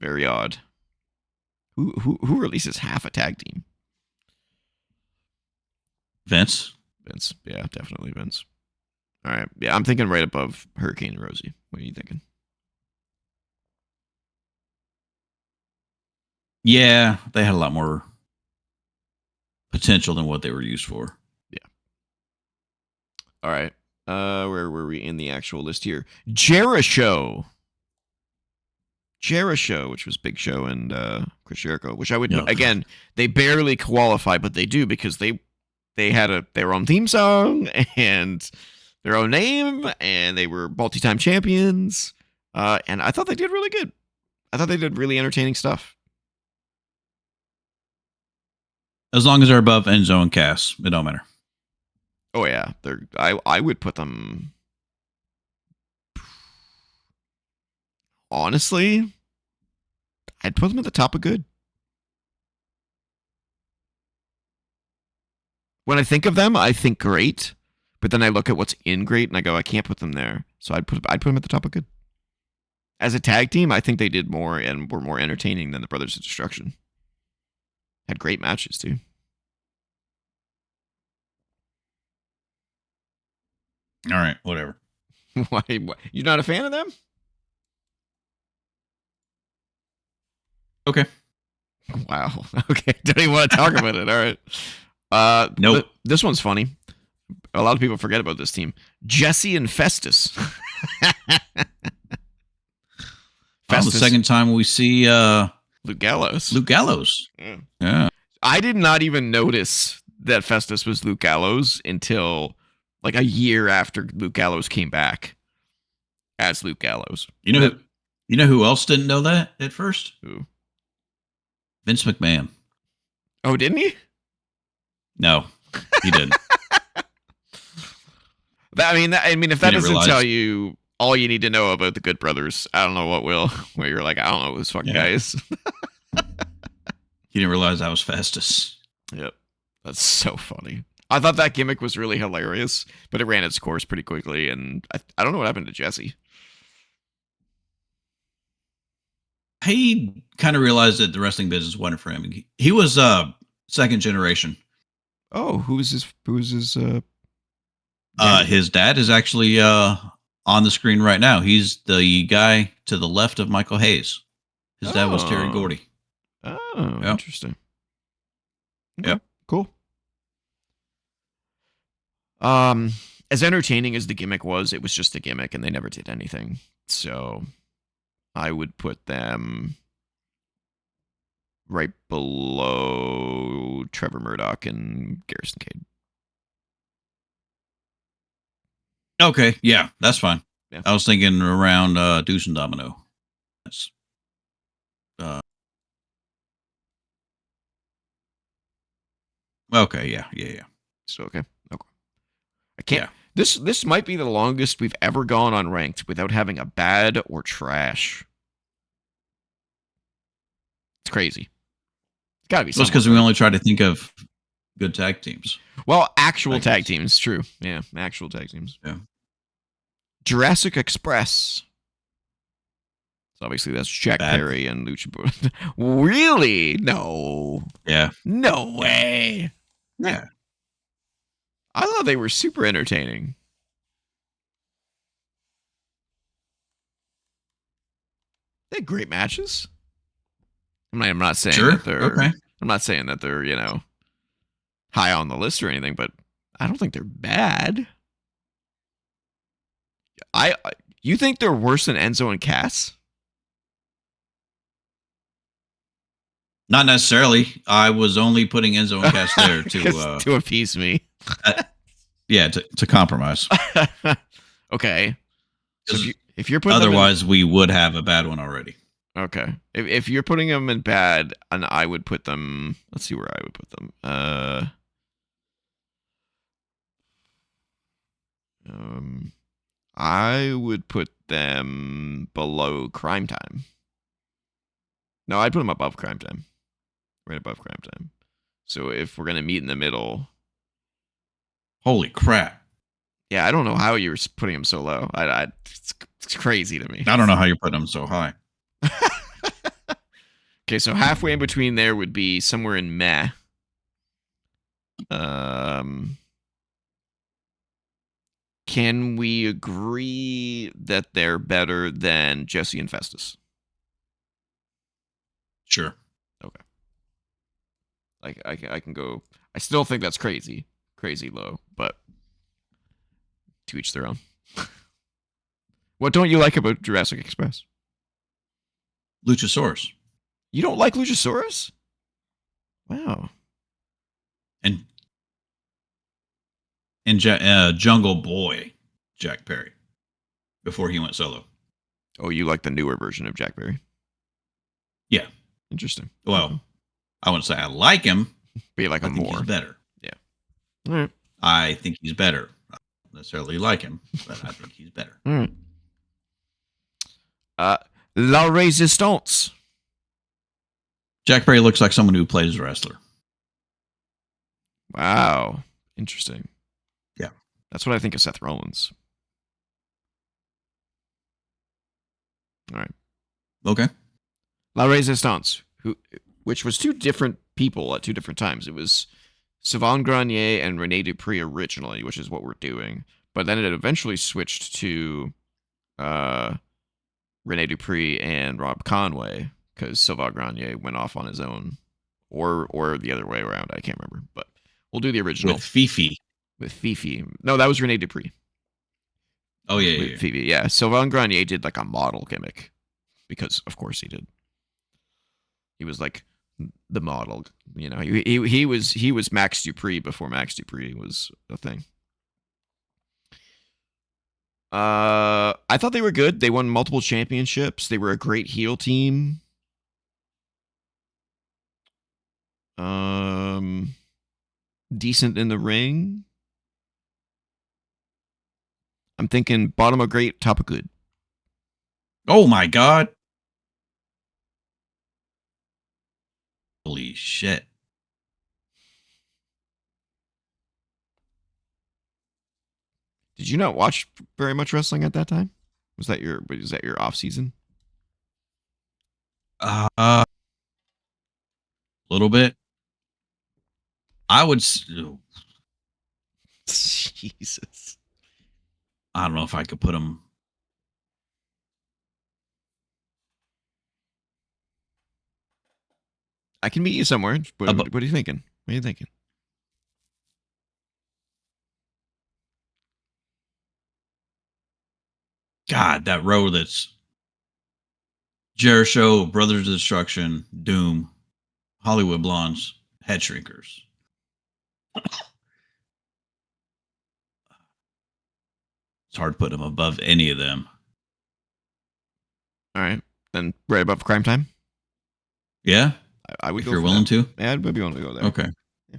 Very odd. Who releases half a tag team? Vince. Yeah, definitely Vince. All right. Yeah, I'm thinking right above Hurricane and Rosie. What are you thinking? Yeah, they had a lot more potential than what they were used for. Yeah. All right. Where were we in the actual list here? Jericho, which was Big Show and Chris Jericho, which I would again, they barely qualify, but they do because they had their own theme song and their own name, and they were multi-time champions. And I thought they did really good. I thought they did really entertaining stuff. As long as they're above Enzo and Cass, it don't matter. Oh yeah, I would put them. Honestly, I'd put them at the top of good. When I think of them, I think great, but then I look at what's in great and I go, I can't put them there. So I'd put them at the top of good. As a tag team, I think they did more and were more entertaining than the Brothers of Destruction. Had great matches too. All right, whatever. Why? You're not a fan of them? Okay. Wow. Okay. Don't even want to talk about it. All right. Nope. This one's funny. A lot of people forget about this team. Jesse and Festus. The second time we see Luke Gallows. Yeah. I did not even notice that Festus was Luke Gallows until like a year after Luke Gallows came back as Luke Gallows. You know who else didn't know that at first? Who? Vince McMahon. Oh, didn't he? No, he didn't. I mean, if that Didn't doesn't tell realize. you all you need to know about the Good Brothers, I don't know what will. Where you're like, I don't know who this fucking Yeah, guy is. he didn't realize that was Festus. Yep, that's so funny. I thought that gimmick was really hilarious, but it ran its course pretty quickly, and I don't know what happened to Jesse. He kind of realized that the wrestling business wasn't for him. He was second generation. Oh, who's his? Who's his? Daddy? His dad is actually on the screen right now. He's the guy to the left of Michael Hayes. His dad was Terry Oh. Gordy. Oh, Yep. interesting. Okay, Yep. cool. As entertaining as the gimmick was, it was just a gimmick, and they never did anything. So, I would put them right below Trevor Murdoch and Garrison Cade. Okay, yeah, that's fine. Yeah. I was thinking around Deuce and Domino. That's okay. Yeah. So okay. I can't. Yeah. This might be the longest we've ever gone on ranked without having a bad or trash. It's crazy. It's got to be Well, it's something. because we only try to think of good tag teams. Well, actual I tag guess. teams. True. Yeah, actual tag teams. Yeah. Jurassic Express. So obviously that's Jack Bad. Perry and Lucha Bros. Really? No. Yeah. No way. Yeah. I thought they were super entertaining. They had great matches. I'm not saying Sure. that they're. Okay. I'm not saying that they're high on the list or anything, but I don't think they're bad. You think they're worse than Enzo and Cass? Not necessarily. I was only putting Enzo and Cass there to appease me. To compromise. Okay. So if you're putting otherwise, we would have a bad one already. Okay. If you're putting them in bad, and I would put them. Let's see where I would put them. I would put them below Crime Time. No, I'd put them above Crime Time. Right above Crime Time. So if we're gonna meet in the middle. Holy crap! Yeah, I don't know how you're putting them so low. It's crazy to me. I don't know how you're putting them so high. Okay, so halfway in between there would be somewhere in meh. Can we agree that they're better than Jesse and Festus? Sure. Okay. Like I can go. I still think that's crazy low, but to each their own. What don't you like about Jurassic Express? Luchasaurus. You don't like Luchasaurus? Wow. And Jungle Boy, Jack Perry, before he went solo. Oh, you like the newer version of Jack Perry? Yeah. Interesting. Well, I wouldn't say I like him, but you like him more. He's better. Yeah. All right. I think he's better. I don't necessarily like him, but I think he's better. All right. La Resistance. Jack Perry looks like someone who plays a wrestler. Wow. Interesting. Yeah. That's what I think of Seth Rollins. All right. Okay. La Resistance, which was two different people at two different times. It was Sylvain Grenier and Rene Dupree originally, which is what we're doing. But then it eventually switched to Rene Dupree and Rob Conway because Sylvain Grenier went off on his own, or the other way around. I can't remember, but we'll do the original with Fifi. With Fifi, no, that was Rene Dupree. Oh yeah, with Fifi, yeah. Sylvain Grenier did like a model gimmick because, of course, he did. He was like the model, He was Max Dupree before Max Dupree was a thing. I thought they were good. They won multiple championships. They were a great heel team. Decent in the ring. I'm thinking bottom of great, top of good. Oh my God. Holy shit. Did you not watch very much wrestling at that time? Was that your off season? A little bit. I would. Jesus. I don't know if I could put them. I can meet you somewhere. What are you thinking? What are you thinking? God, that row that's Jericho, Brothers of Destruction, Doom, Hollywood Blondes, Head Shrinkers. It's hard to put them above any of them. All right. Then right above Crime Time? Yeah? I would if go you're for willing that. to. Yeah, I'd be willing to go there. Okay. Yeah.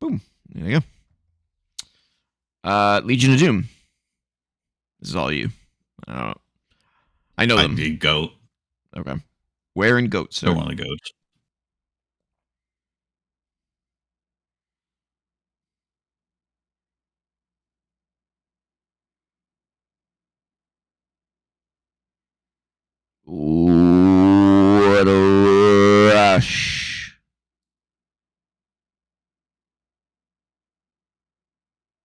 Boom. There you go. Legion of Doom. This is all you. I know them. I'd be goat. Okay. Where in goats? They're one of the goats. Ooh, what a rush.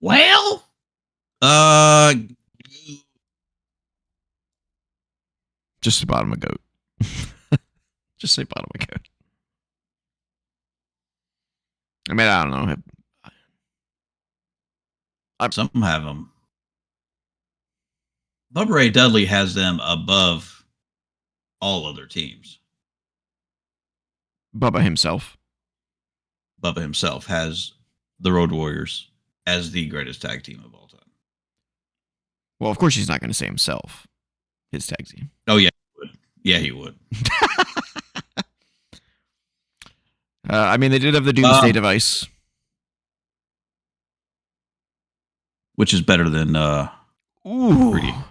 Well, just the bottom of goat. Just say bottom of goat. I mean, I don't know. some have them. Bubba Ray Dudley has them above all other teams. Bubba himself. Bubba himself has the Road Warriors as the greatest tag team of all time. Well, of course he's not going to say himself. His tag team. Oh, yeah, he would. Yeah, he would. I mean, they did have the Doomsday device. Which is better than Ooh. 3D.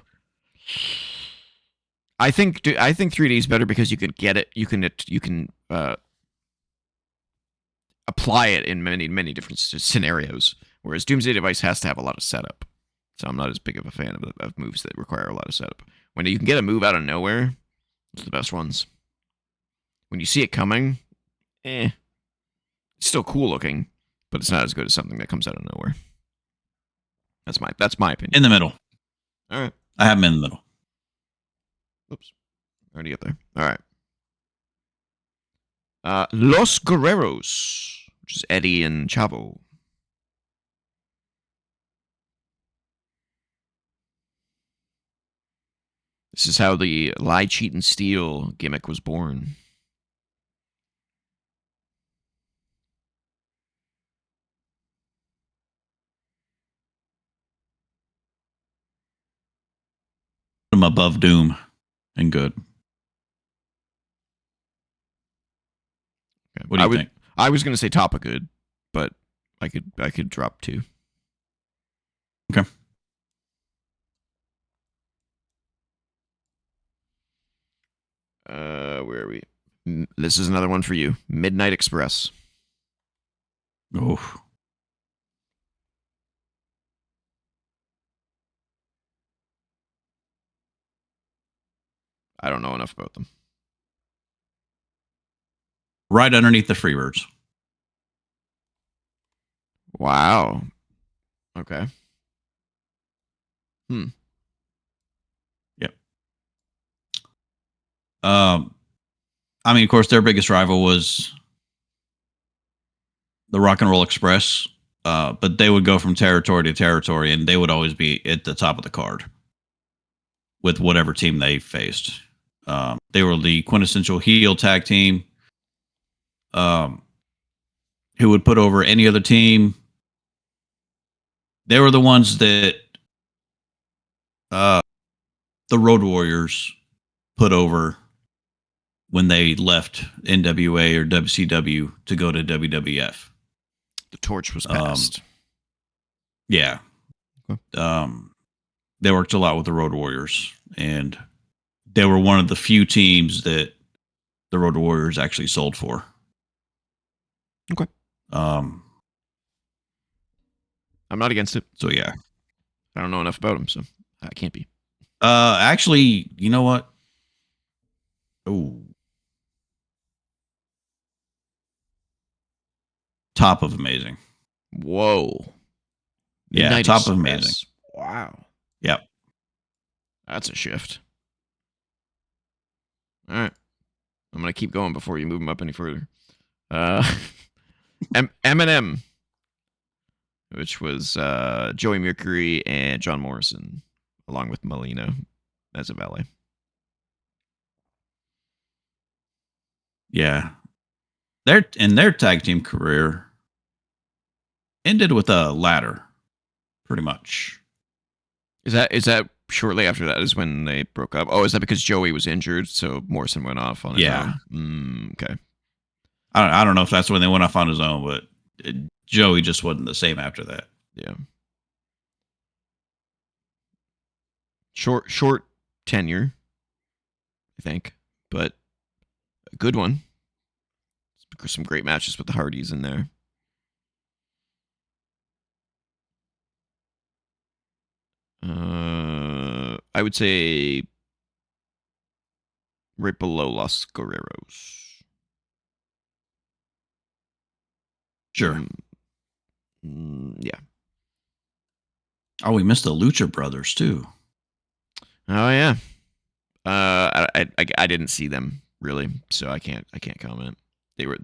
I think 3D is better because you can get it. You can apply it in many different scenarios. Whereas Doomsday Device has to have a lot of setup. So I'm not as big of a fan of moves that require a lot of setup. When you can get a move out of nowhere, those are the best ones. When you see it coming, it's still cool looking, but it's not as good as something that comes out of nowhere. That's my opinion. In the middle. All right. I have them in the middle. Oops. Already up there. All right. Los Guerreros, which is Eddie and Chavo. This is how the lie, cheat, and steal gimmick was born. Put them above Doom and good. Okay. What do you think? I was going to say top of good, but I could drop 2. Okay. Where are we? This is another one for you. Midnight Express. Oh. I don't know enough about them. Right underneath the Freebirds. Wow. Okay. Yep. I mean, of course, their biggest rival was the Rock and Roll Express, but they would go from territory to territory, and they would always be at the top of the card with whatever team they faced. They were the quintessential heel tag team who would put over any other team. They were the ones that the Road Warriors put over when they left NWA or WCW to go to WWF. The torch was passed. Yeah. Okay. They worked a lot with the Road Warriors, and they were one of the few teams that the Road Warriors actually sold for. Okay. Um, I'm not against it. so yeah. I don't know enough about them, so I can't be. Actually, you know what? Oh, top of amazing. Whoa. Yeah, Midnight top of Express. amazing. Wow. Yep. That's a shift. All right. I'm going to keep going before you move them up any further. Eminem, which was Joey Mercury and John Morrison, along with Melina as a valet. Yeah. Their tag team career ended with a ladder, pretty much. Is that shortly after that is when they broke up? Oh, is that because Joey was injured, so Morrison went off on his own? Okay. I don't know if that's when they went off on his own, but Joey just wasn't the same after that. Yeah. Short tenure, I think, but a good one. Some great matches with the Hardys in there. I would say right below Los Guerreros. Sure. Yeah. Oh, we missed the Lucha Brothers too. Oh yeah. I didn't see them really, so I can't comment. They were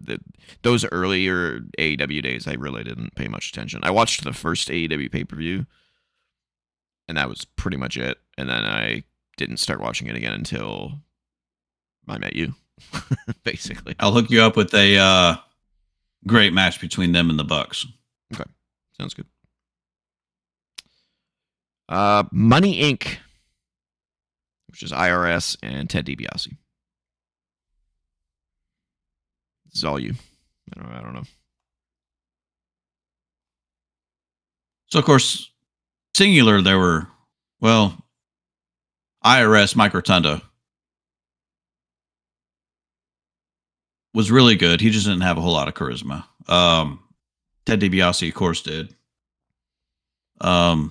those earlier AEW days. I really didn't pay much attention. I watched the first AEW pay per view, and that was pretty much it. And then I didn't start watching it again until I met you, basically. I'll hook you up with a great match between them and the Bucks. Okay, sounds good. Money Inc., which is IRS and Ted DiBiase. This is all you. I don't know. So, of course, singular, there were, well, IRS, Mike Rotunda, was really good. He just didn't have a whole lot of charisma. Ted DiBiase, of course, did. That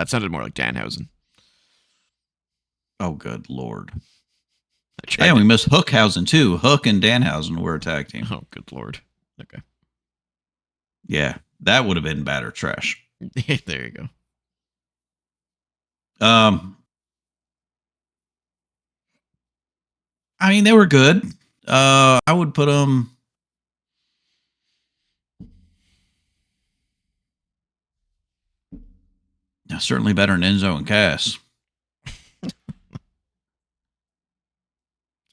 sounded more like Danhausen. Oh, good Lord. And we missed Hookhausen, too. Hook and Danhausen were a tag team. Oh, good Lord. Okay. Yeah, that would have been batter trash. There you go. I mean, they were good. I would put them. Certainly better than Enzo and Cass. It's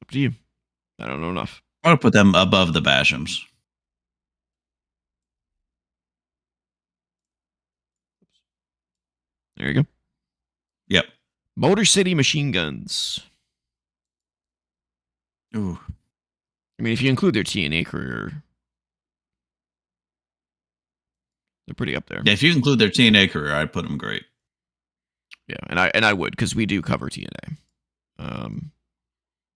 up to you. I don't know enough. I would put them above the Bashams. There you go. Yep. Motor City Machine Guns. Ooh. I mean, if you include their TNA career, they're pretty up there. Yeah, if you include their TNA career, I'd put them great. Yeah, and I would, because we do cover TNA.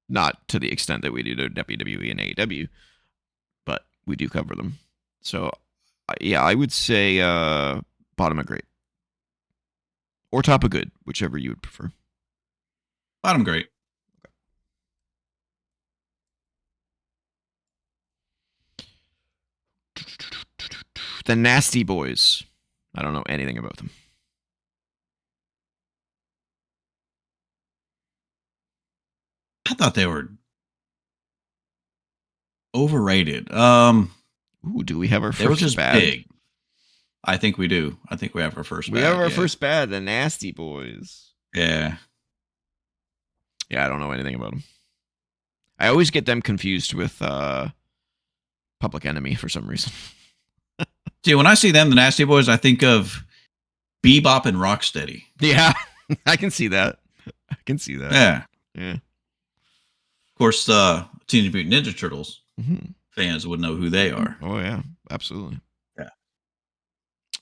Not to the extent that we do to WWE and AEW, but we do cover them. So, yeah, I would say bottom of great. Or top of good, whichever you would prefer. Bottom great. The Nasty Boys. I don't know anything about them. I thought they were overrated. Ooh, do we have our first they were just bad? big. I think we do. I think we have our first We bad. have our first bad, the Nasty Boys. Yeah. Yeah, I don't know anything about them. I always get them confused with Public Enemy for some reason. See, when I see them, the Nasty Boys, I think of Bebop and Rocksteady. Yeah, I can see that. I can see that. Yeah. Yeah. Of course, Teenage Mutant Ninja Turtles fans would know who they are. Oh, yeah. Absolutely. Yeah.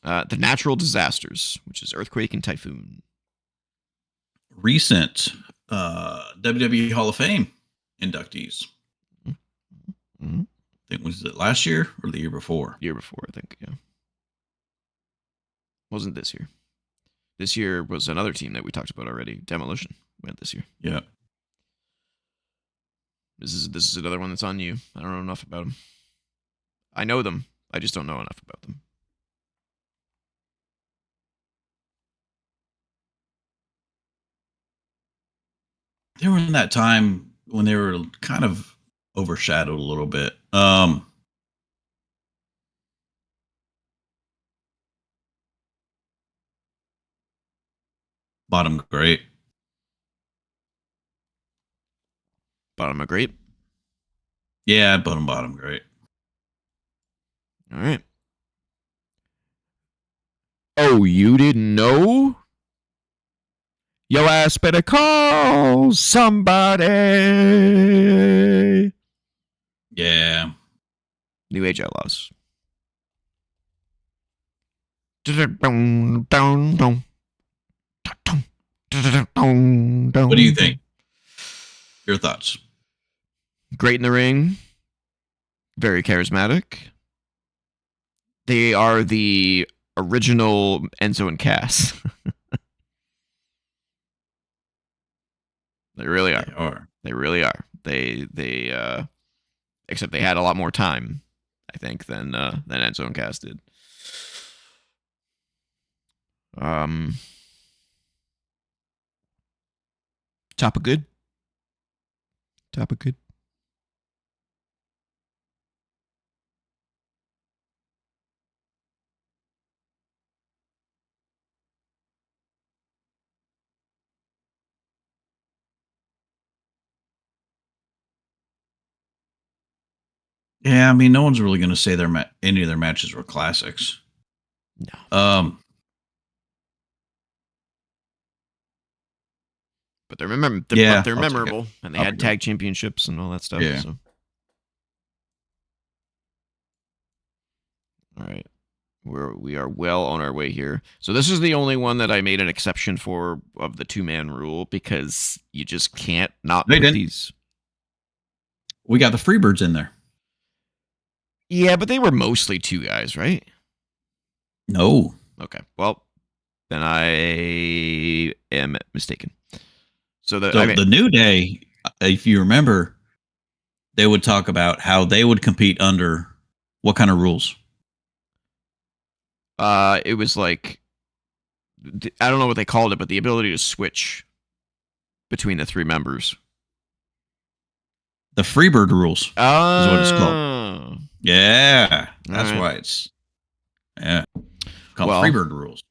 The natural disasters, which is earthquake and typhoon. Recent WWE Hall of Fame inductees. Mm-hmm. I think was it last year or the year before? Year before, I think. Yeah. Wasn't this year. This year was another team that we talked about already. Demolition went this year. Yeah. This is another one that's on you. I don't know enough about them. I know them. I just don't know enough about them. They were in that time when they were kind of overshadowed a little bit. Bottom great. Bottom of great. Yeah, bottom great. All right. Oh, you didn't know? Yo ass better call somebody. Yeah. New Age Outlaws. What do you think? Your thoughts? Great in the ring. Very charismatic. They are the original Enzo and Cass. They really are. They are. They really are. They except they had a lot more time, I think, than Enzo and Cass did. Top of good. Top of good. Yeah, I mean, no one's really going to say any of their matches were classics. No. But they're memorable, and they had tag championships and all that stuff. Yeah. So. All right. We are well on our way here. So this is the only one that I made an exception for of the 2-man rule because you just can't not put these. We got the Freebirds in there. Yeah, but they were mostly 2 guys, right? No. Okay. Well, then I am mistaken. So the New Day, if you remember, they would talk about how they would compete under what kind of rules? It was like I don't know what they called it, but the ability to switch between the 3 members. The Freebird rules is what it's called. Yeah, that's why it's called Freebird rules.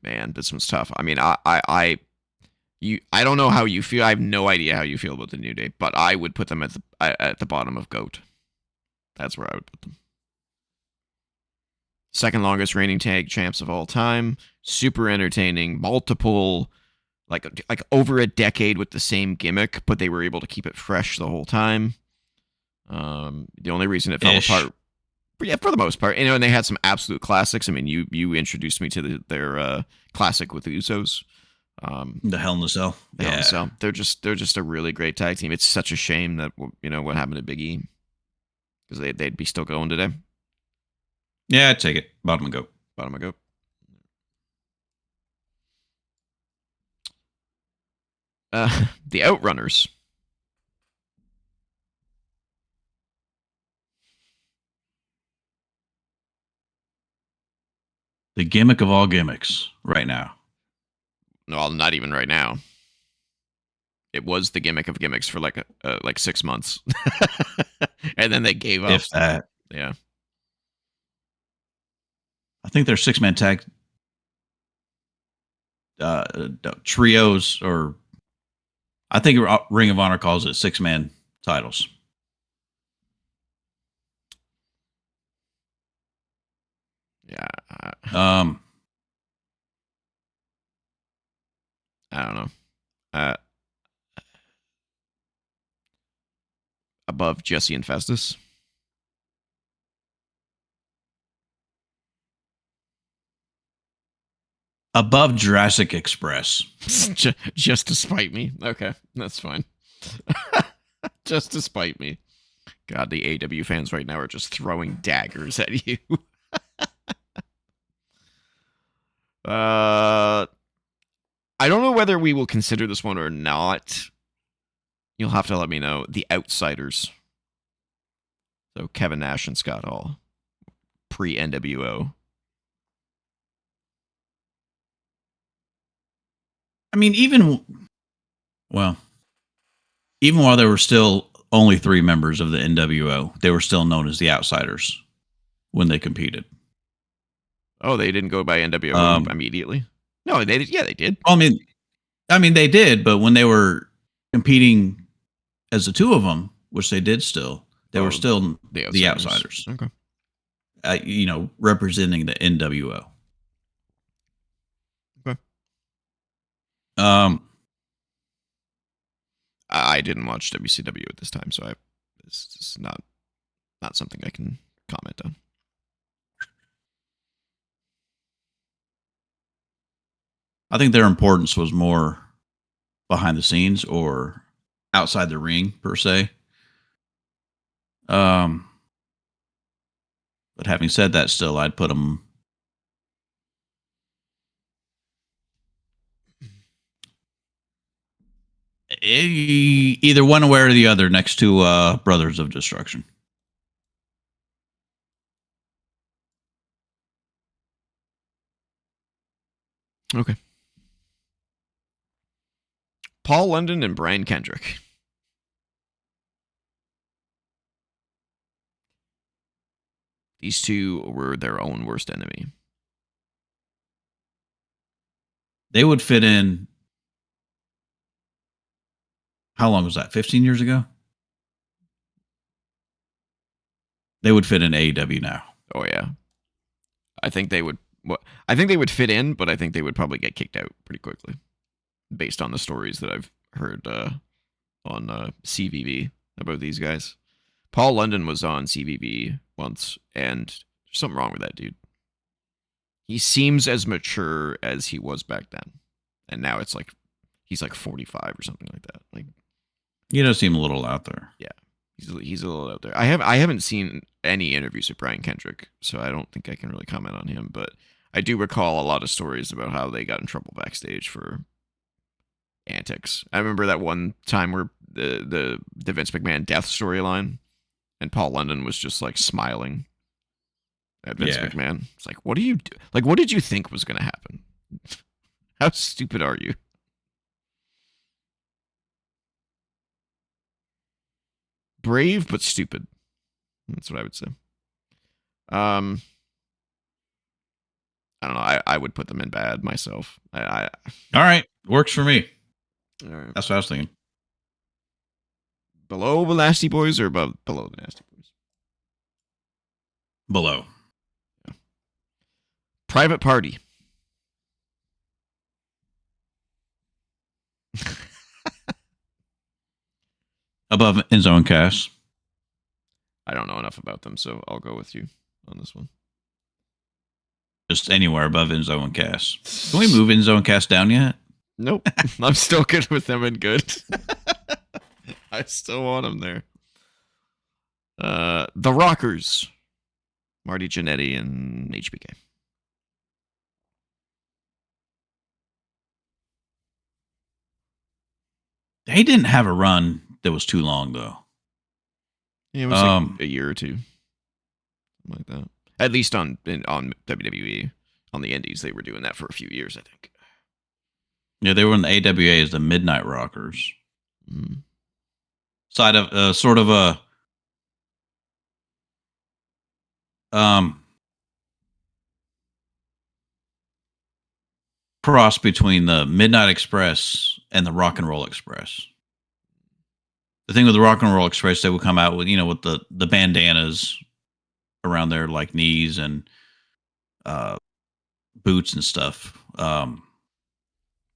Man, this one's tough. I mean, I don't know how you feel. I have no idea how you feel about the New Day, but I would put them at the bottom of GOAT. That's where I would put them. Second longest reigning tag champs of all time. Super entertaining. Multiple, like over a decade with the same gimmick, but they were able to keep it fresh the whole time. The only reason it fell apart, yeah, for the most part, and they had some absolute classics. I mean, you introduced me to their classic with the Usos. The Hell in a Cell. Hell in a Cell. They're just a really great tag team. It's such a shame that what happened to Big E, because they'd be still going today. Yeah, I'd take it. Bottom of GOAT. Bottom of GOAT. The Outrunners. The gimmick of all gimmicks right now. No, not even right now. It was the gimmick of gimmicks for like 6 months, and then they gave up. If that, yeah. I think they're 6-man tag trios, or I think Ring of Honor calls it 6-man titles. Yeah. I don't know. above Jesse and Festus. Above Jurassic Express. Just to spite me. Okay, that's fine. Just to spite me. God, the AW fans right now are just throwing daggers at you. I don't know whether we will consider this one or not. You'll have to let me know. The Outsiders. So Kevin Nash and Scott Hall. Pre-NWO. I mean, even while there were still only 3 members of the NWO, they were still known as the Outsiders when they competed. Oh, they didn't go by NWO immediately? No, they did. Yeah, they did. I mean, they did, but when they were competing as the 2 of them, which they did still, they were still the Outsiders. Okay. Representing the NWO. Okay. I didn't watch WCW at this time, so it's just not something I can comment on. I think their importance was more behind the scenes or outside the ring per se. But having said that, still I'd put them either one way or the other next to Brothers of Destruction. Okay. Paul London and Brian Kendrick. These 2 were their own worst enemy. They would fit in. How long was that? 15 years ago? They would fit in AEW now. Oh, yeah. I think they would. I think they would fit in, but I think they would probably get kicked out pretty quickly, based on the stories that I've heard on CVV about these guys. Paul London was on CVV once, and there's something wrong with that dude. He seems as mature as he was back then, and now it's like he's like 45 or something like that. Like, he does seem a little out there. Yeah, he's a little out there. I haven't seen any interviews with Brian Kendrick, so I don't think I can really comment on him. But I do recall a lot of stories about how they got in trouble backstage for antics. I remember that one time where the Vince McMahon death storyline, and Paul London was just like smiling at Vince McMahon. It's like, what do you do? Like, what did you think was going to happen? How stupid are you? Brave but stupid. That's what I would say. I don't know. I would put them in bad myself. All right, works for me. All right. That's what I was thinking. Below the Nasty Boys or above below the Nasty Boys? Below. Yeah. Private Party. Above Enzo and Cass. I don't know enough about them, so I'll go with you on this one. Just anywhere above Enzo and Cass. Can we move Enzo and Cass down yet? Nope. I'm still good with them and good. I still want them there. The Rockers. Marty Jannetty and HBK. They didn't have a run that was too long, though. Yeah, it was like a year or 2. Something like that. At least on WWE. On the Indies, they were doing that for a few years, I think. Yeah, they were in the AWA as the Midnight Rockers. Side of sort of a cross between the Midnight Express and the Rock and Roll Express. The thing with the Rock and Roll Express, they would come out with, with the bandanas around their like knees and boots and stuff.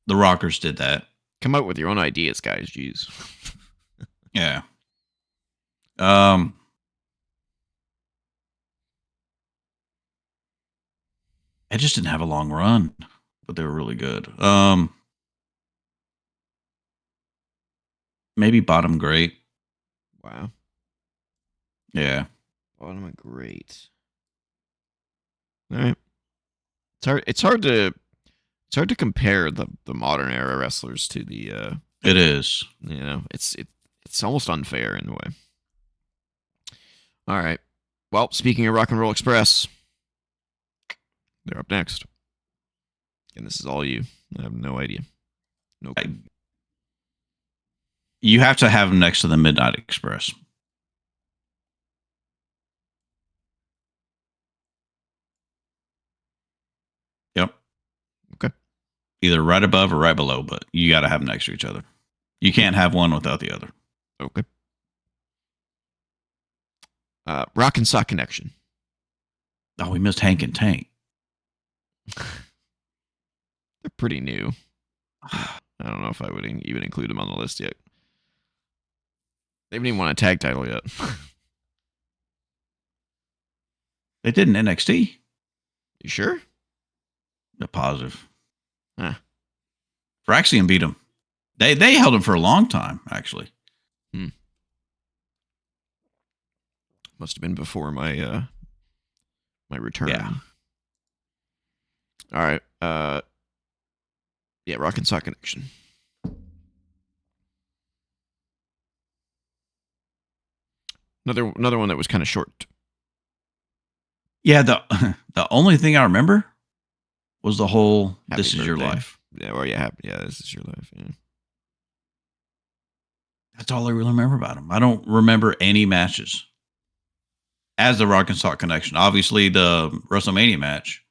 The Rockers did that. Come out with your own ideas, guys. Jeez. Yeah. Um, it just didn't have a long run, but they were really good. Maybe bottom great. Wow. Yeah, Bottom of great. All right. It's hard to compare the modern era wrestlers to the it is. it's almost unfair in a way. All right. Well, speaking of Rock and Roll Express, they're up next. And this is all you. I have no idea. No clue. You have to have them next to the Midnight Express. Yep. Okay. Either right above or right below, but you got to have them next to each other. You can't have one without the other. Okay. Rock and Sock Connection. Oh, we missed Hank and Tank. They're pretty new. I don't know if I would even include them on the list yet. They haven't even won a tag title yet. They did an NXT. You sure? The positive. Huh. Fraxian beat him. They held him for a long time, actually. Must have been before my my return. Yeah. All right. Yeah, Rock and Sock Connection. Another one that was kind of short. Yeah, the only thing I remember was the whole Happy "This Is Your Birthday. Life." Yeah, or yeah, this is your life. Yeah. That's all I really remember about him. I don't remember any matches as the Rock and Sock Connection. Obviously, the WrestleMania match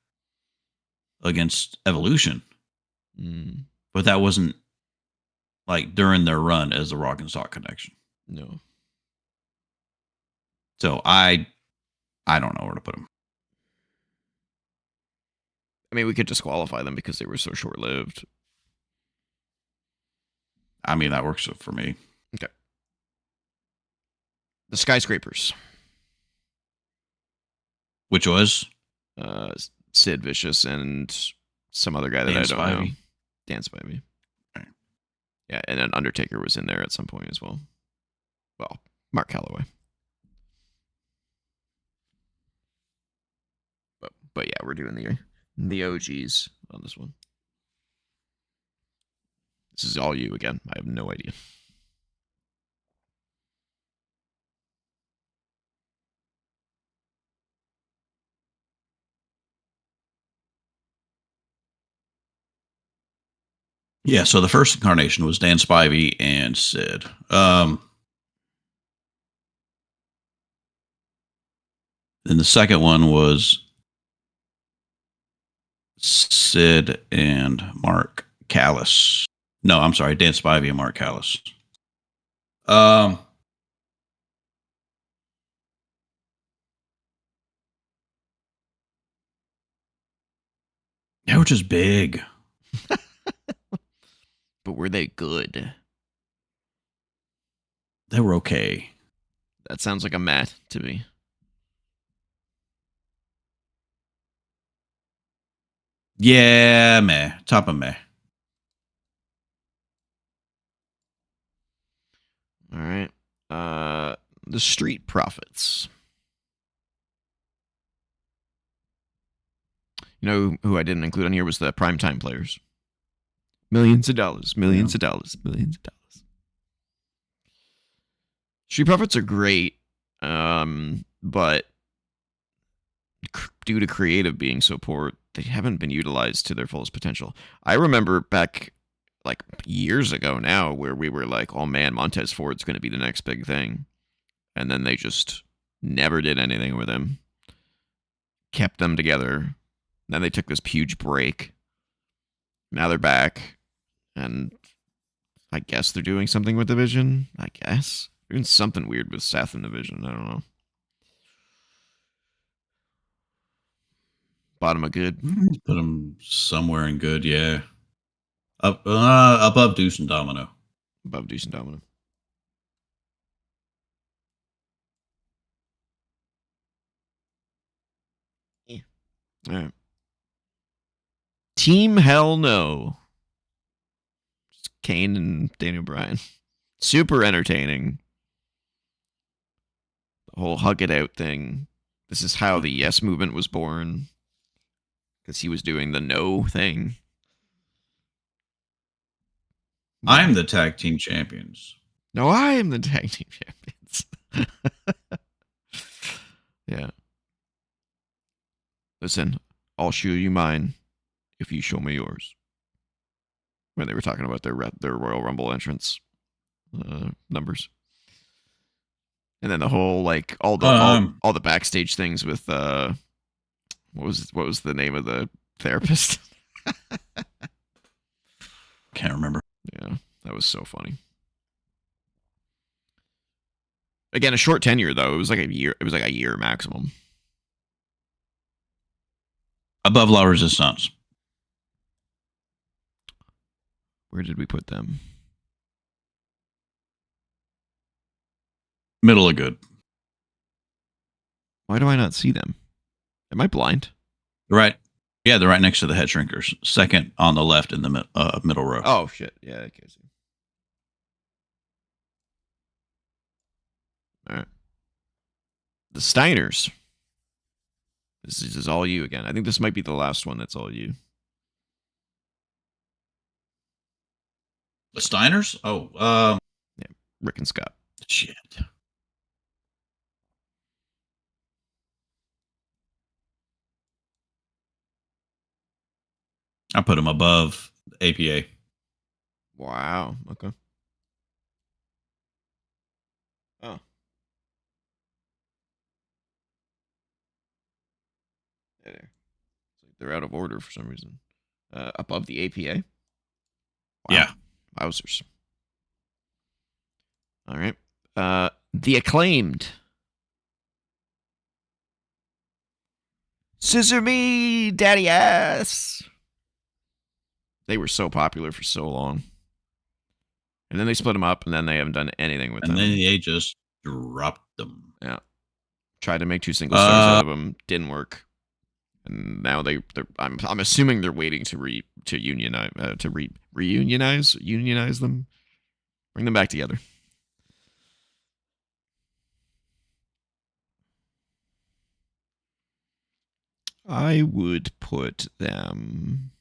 against Evolution, but that wasn't like during their run as the Rock and Sock Connection. No. So I don't know where to put them. I mean, we could disqualify them because they were so short lived. I mean, that works for me. Okay. The Skyscrapers. Which was Sid Vicious and some other guy that Dan I don't know. Spivey. Dan Spivey. Right. Yeah, and then Undertaker was in there at some point as well. Well, Mark Calloway. But yeah, we're doing the OGs on this one. This is all you again. I have no idea. Yeah, so the first incarnation was Dan Spivey and Sid. Then the second one was Sid and Mark Callis. No, I'm sorry, Dan Spivey and Mark Callis. They were just big. But were they good? They were okay. That sounds like a mat to me. Yeah, meh. Top of meh. All right. The Street Profits. You know who I didn't include on here was the primetime players. Millions of dollars, millions of dollars, millions of dollars. Street Profits are great, but due to creative being so poor, they haven't been utilized to their fullest potential. I remember back like years ago now where we were like, oh man, Montez Ford's going to be the next big thing. And then they just never did anything with him. Kept them together. Then they took this huge break. Now they're back. And I guess they're doing something with the Division. I guess. They're doing something weird with Seth and the Division. I don't know. Bottom of good. Put them somewhere in good, yeah. Above Deuce and Domino. Above Deuce and Domino. All right. Team Hell No. Just Kane and Daniel Bryan. Super entertaining. The whole hug it out thing. This is how the Yes movement was born. Because he was doing the no thing. I'm the tag team champions. No, I am the tag team champions. Yeah. Listen, I'll show you mine if you show me yours. When they were talking about their Royal Rumble entrance numbers. And then the whole like all the backstage things with what was the name of the therapist? Can't remember. Yeah, that was so funny. Again, a short tenure though. It was like a year. It was like a year maximum. Above La Resistance. Where did we put them? Middle of good. Why do I not see them? Am I blind? Right. Yeah, they're right next to the head shrinkers. Second on the left in the middle row. Oh shit! Yeah, I can see. All right. The Steiners. This is all you again. I think this might be the last one that's all you. The Steiners? Oh, yeah, Rick and Scott. Shit. I put them above APA. Wow. Okay. Oh. There. They're out of order for some reason. Above the APA. Wow. Yeah. Wowzers. All right. The Acclaimed. Scissor me, daddy ass. They were so popular for so long. And then they split them up, and then they haven't done anything with them. And then they just dropped them. Yeah. Tried to make 2 single stars out of them. Didn't work. And now I'm assuming they're waiting to reunionize them. Bring them back together. I would put them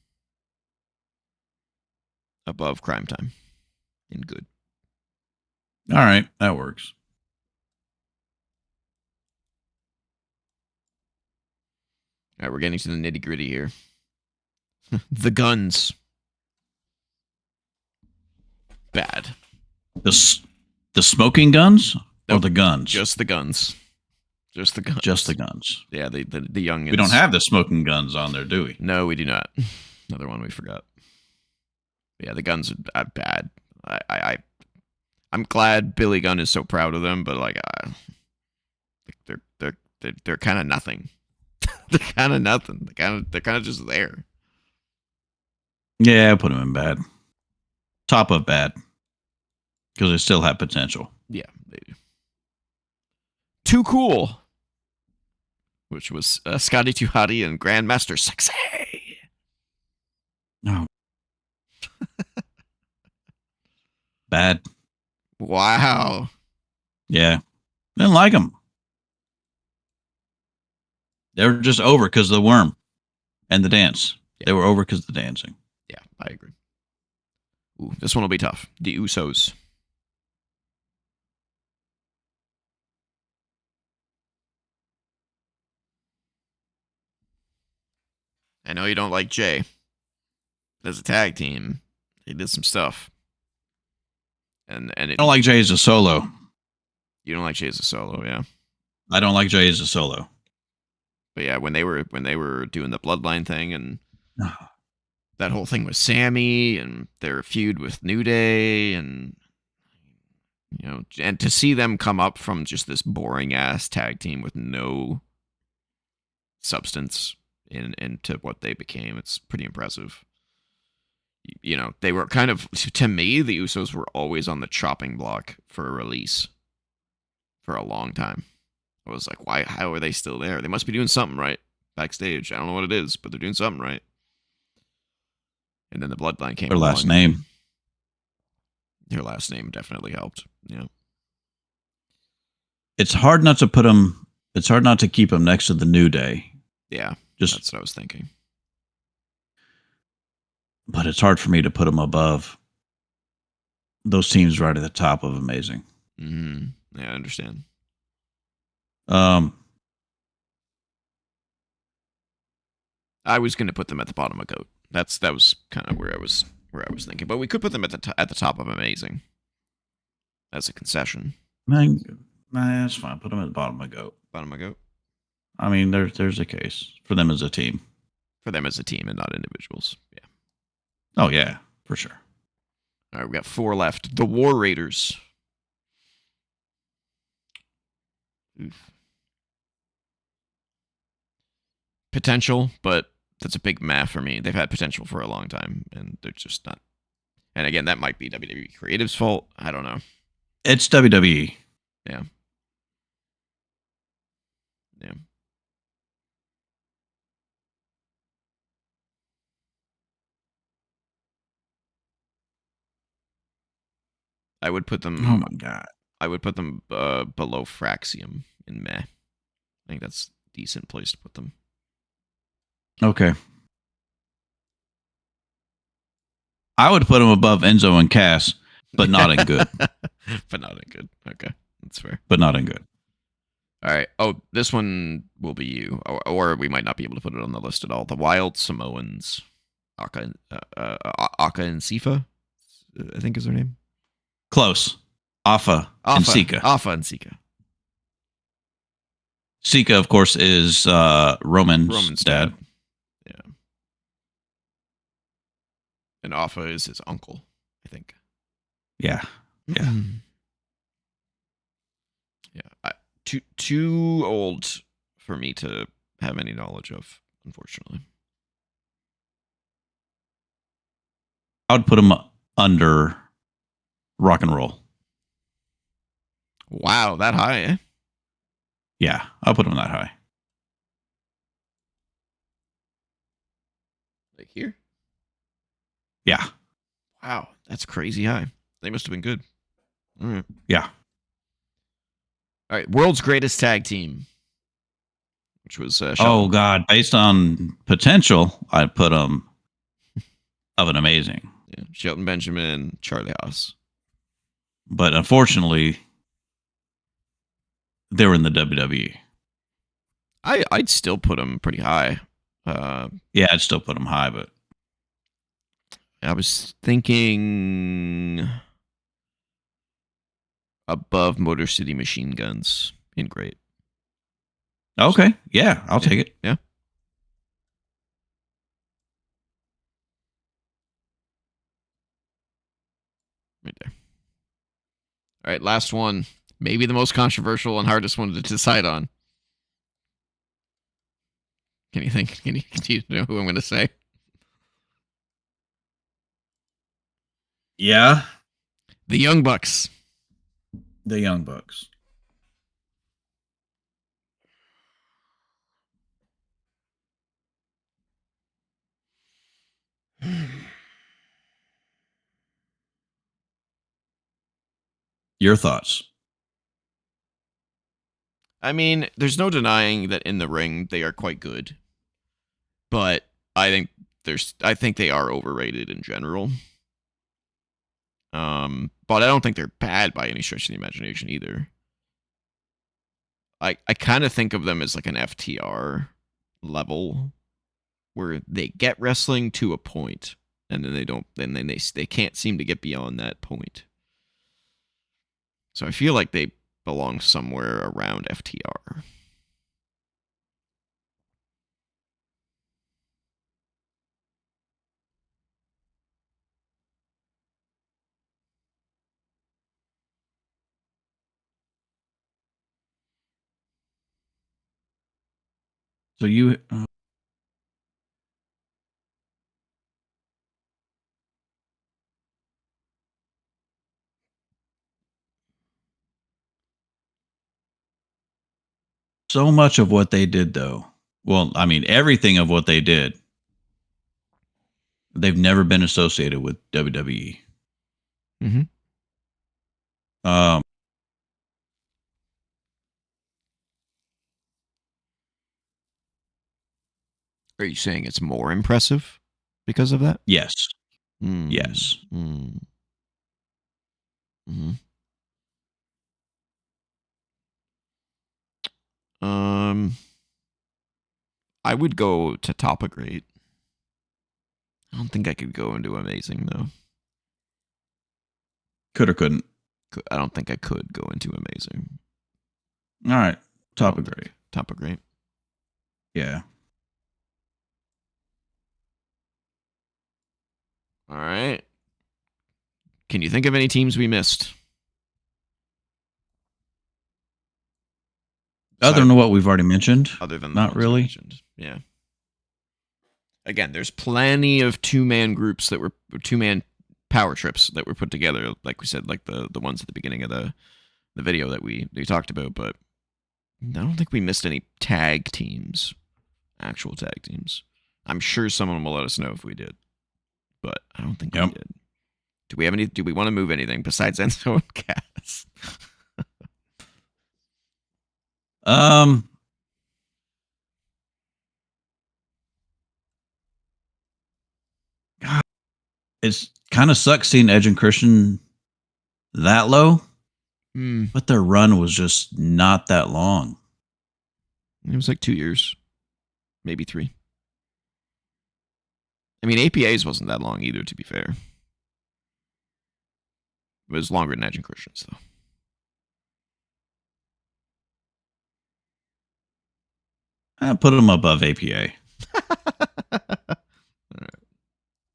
above Crime Time in good. All right, that works. All right, we're getting to the nitty gritty here. The Guns. Bad. The smoking guns or the guns? Just the guns. Just the guns. Just the guns. Yeah, the youngins. We don't have the smoking guns on there, do we? No, we do not. Another one we forgot. But yeah, the Guns are bad. I'm glad Billy Gunn is so proud of them, but like, they're kind of nothing. They're kind of nothing. They're kind of just there. Yeah, I put them in bad. Top of bad. Because they still have potential. Yeah, they do. Too Cool. Which was Scotty 2 Hotty and Grandmaster Sexy. Oh. Bad. Wow. Yeah. Didn't like them. They were just over because of the worm and the dance. Yeah. They were over because of the dancing. Yeah, I agree. Ooh, this one will be tough. The Usos. I know you don't like Jay. As a tag team, they did some stuff. And I don't like Jay as a solo. You don't like Jay as a solo, yeah. I don't like Jay as a solo. But yeah, when they were doing the bloodline thing and that whole thing with Sammy and their feud with New Day and and to see them come up from just this boring ass tag team with no substance into what they became, it's pretty impressive. They were kind of, to me, the Usos were always on the chopping block for a release for a long time. I was like, how are they still there? They must be doing something right backstage. I don't know what it is, but they're doing something right. And then the Bloodline came Their along. last name. Their last name definitely helped. Yeah. It's hard not to put them. It's hard not to keep them next to the New Day. Yeah. Just, that's what I was thinking. but it's hard for me to put them above those teams right at the top of amazing. Yeah, I understand. I was going to put them at the bottom of GOAT. That was kind of where I was thinking, but we could put them at the top of amazing as a concession. Nah, that's fine. Put them at the bottom of GOAT. Bottom of GOAT. I mean, there's a case for them as a team. For them as a team and not individuals. Yeah. Oh yeah, for sure. All right, we got 4 left. The War Raiders. Oof. Potential, but that's a big math for me. They've had potential for a long time, and they're just not. And again, that might be WWE Creative's fault. I don't know. It's WWE. Yeah. Yeah. I would put them. Oh my god. I would put them below Fraxium in meh. I think that's a decent place to put them. Okay. I would put them above Enzo and Cass, but not in good. But not in good. Okay, that's fair. But not in good. All right. Oh, this one will be you, or we might not be able to put it on the list at all. The Wild Samoans, Aka and Sifa, I think is their name. Close. Afa and Sika. Afa and Sika. Sika, of course, is Roman's dad. Yeah. And Afa is his uncle, I think. Yeah. Yeah. Yeah. Too old for me to have any knowledge of, unfortunately. I would put him under Rock and Roll. Wow, that high, eh? Yeah, I'll put him that high. Like here? Yeah. Wow, that's crazy high. They must have been good. All right. Yeah. All right, World's Greatest Tag Team, which was oh god, based on potential, I'd put them of an amazing. Yeah, Shelton Benjamin, Charlie Haas. But unfortunately, they were in the WWE. I'd still put them pretty high. Yeah, I'd still put them high, but I was thinking above Motor City Machine Guns in great. okay, yeah, I'll take it. Yeah. Right there. All right, last one. Maybe the most controversial and hardest one to decide on. Can you think? Can you know who I'm going to say? Yeah. The Young Bucks. The Young Bucks. Your thoughts? I mean, there's no denying that in the ring they are quite good, but I think they are overrated in general. But I don't think they're bad by any stretch of the imagination either. I kind of think of them as like an FTR level, where they get wrestling to a point, and then they don't. Then they can't seem to get beyond that point. So I feel like they belong somewhere around FTR. So you so much of what they did though Well, I mean, everything of what they did, they've never been associated with WWE. Mm-hmm. Um, Are you saying it's more impressive because of that? yes, Mm, yes. mm, mm. Um, I would go to top of great. I don't think I could go into amazing though. Could or couldn't. I don't think I could go into amazing. All right, I top don't of think. great. Top of great. Yeah. All right. Can you think of any teams we missed? Other than what we've already mentioned, Other than the not ones we really. mentioned. Yeah. Again, there's plenty of two-man groups that were two-man power trips that were put together, like we said, like the ones at the beginning of the video that we talked about, but I don't think we missed any tag teams, actual tag teams. I'm sure someone will let us know if we did, but I don't think we Yep. did. Do we have any? Do we want to move anything besides Enzo and Cass? Um, God, it's kind of sucks seeing Edge and Christian that low, but their run was just not that long. It was like 2 years, maybe 3. I mean, APA's wasn't that long either, to be fair. It was longer than Edge and Christian's, though. I put them above APA.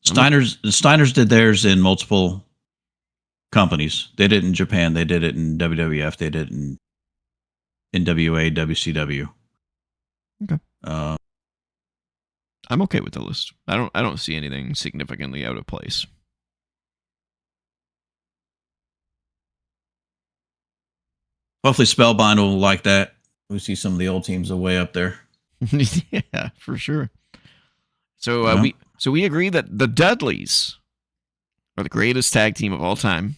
Steiner's did theirs in multiple companies. They did it in Japan. They did it in WWF. They did it in NWA, WCW. Okay. I'm okay with the list. I don't see anything significantly out of place. Hopefully Spellbind will like that. We see some of the old teams are way up there. Yeah, for sure. So we agree that the Dudleys are the greatest tag team of all time.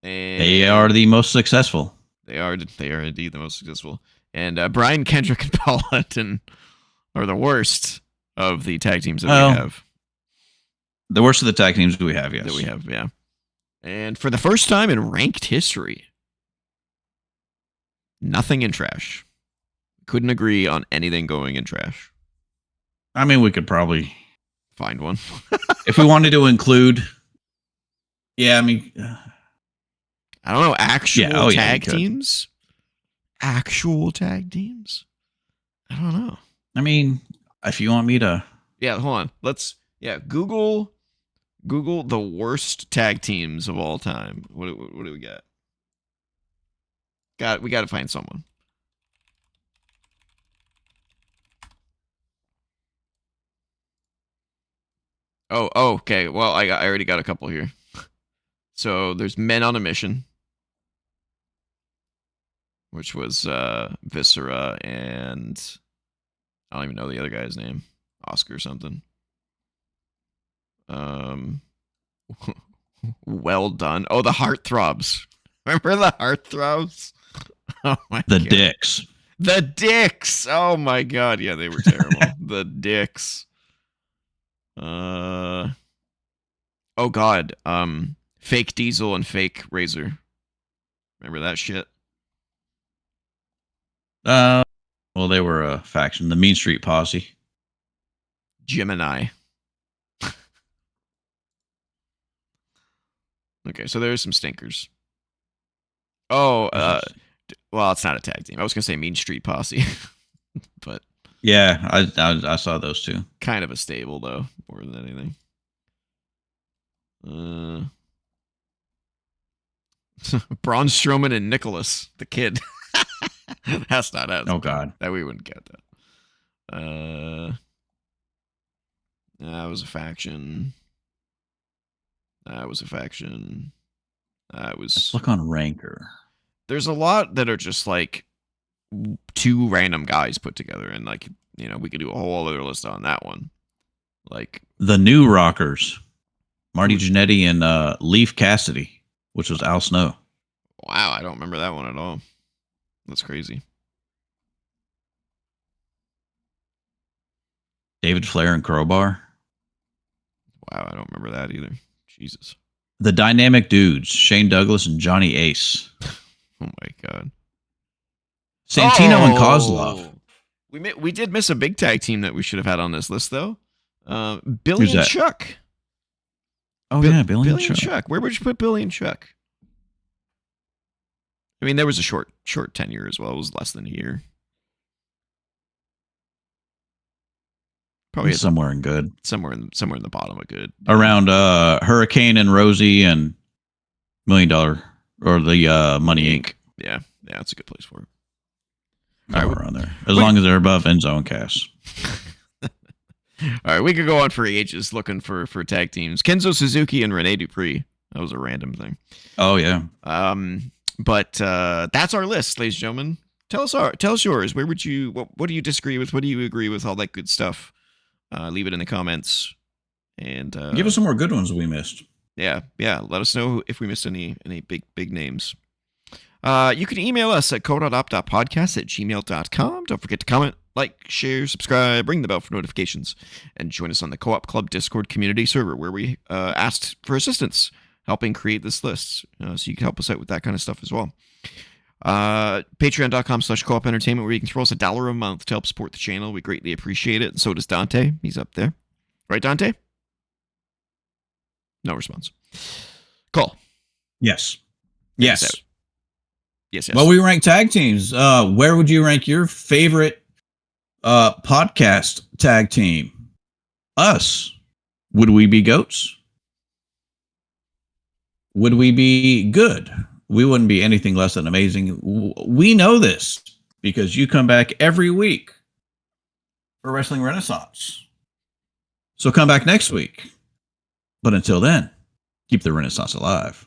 And they are the most successful. They are indeed the most successful. And Brian Kendrick and Paul Hutton are the worst of the tag teams that we have. The worst of the tag teams we have, yes. That we have, yeah. And for the first time in ranked history, nothing in trash. Couldn't agree on anything going in trash. I mean, we could probably find one. If we wanted to include, yeah, I mean, I don't know, actual tag teams? Actual tag teams? I don't know. I mean, if you want me to. Yeah, hold on. Let's, Google the worst tag teams of all time. What do we got? We got to find someone. Oh, okay. Well, I already got a couple here. So there's Men on a Mission, which was Viscera and I don't even know the other guy's name, Oscar or something. Well done. Oh, the Heartthrobs. Remember the Heartthrobs? Oh my God. The Dicks. The Dicks. Oh my god. Yeah, they were terrible. The Dicks. Oh god. Fake Diesel and Fake Razor. Remember that shit? Well, they were a faction. The Mean Street Posse. Gemini. Okay, so there's some stinkers. Oh, well, it's not a tag team. I was gonna say Mean Street Posse, but yeah, I saw those too. Kind of a stable though, more than anything. Braun Strowman and Nicholas, the Kid. That's not us. Oh god, that we wouldn't get that. That was a faction. Let's look on Ranker. There's a lot that are just like two random guys put together, and like, we could do a whole other list on that one. Like The New Rockers, Marty Jannetty and Leaf Cassidy, which was Al Snow. Wow, I don't remember that one at all. That's crazy. David Flair and Crowbar. Wow, I don't remember that either. Jesus. The Dynamic Dudes, Shane Douglas and Johnny Ace. Oh my God. Santino and Kozlov. We did miss a big tag team that we should have had on this list, though. Billy Who's and that? Chuck. Oh, yeah, Billy and Chuck. Where would you put Billy and Chuck? I mean, there was a short tenure as well. It was less than a year. Probably somewhere in good. Somewhere in the bottom of good. Around Hurricane and Rosie and $1 Million or the Money Inc. Yeah, that's a good place for it. Somewhere around there. As long as they're above end zone casts. All right, we could go on for ages looking for tag teams. Kenzo Suzuki and Rene Dupree. That was a random thing. Oh yeah. But that's our list, ladies and gentlemen. Tell us yours. Where would you? What do you disagree with? What do you agree with? All that good stuff. Leave it in the comments, and give us some more good ones we missed. Yeah. Let us know if we missed any big names. You can email us at co.op.podcast@gmail.com. Don't forget to comment, like, share, subscribe, ring the bell for notifications, and join us on the Co-op Club Discord community server where we asked for assistance helping create this list. So you can help us out with that kind of stuff as well. Patreon.com/co-op entertainment, where you can throw us $1 a month to help support the channel. We greatly appreciate it. And so does Dante. He's up there. Right, Dante? No response. Cole. Yes. Yes. Well, we rank tag teams. Where would you rank your favorite podcast tag team? Us. Would we be goats? Would we be good? We wouldn't be anything less than amazing. We know this because you come back every week for Wrestling Renaissance. So come back next week. But until then, keep the Renaissance alive.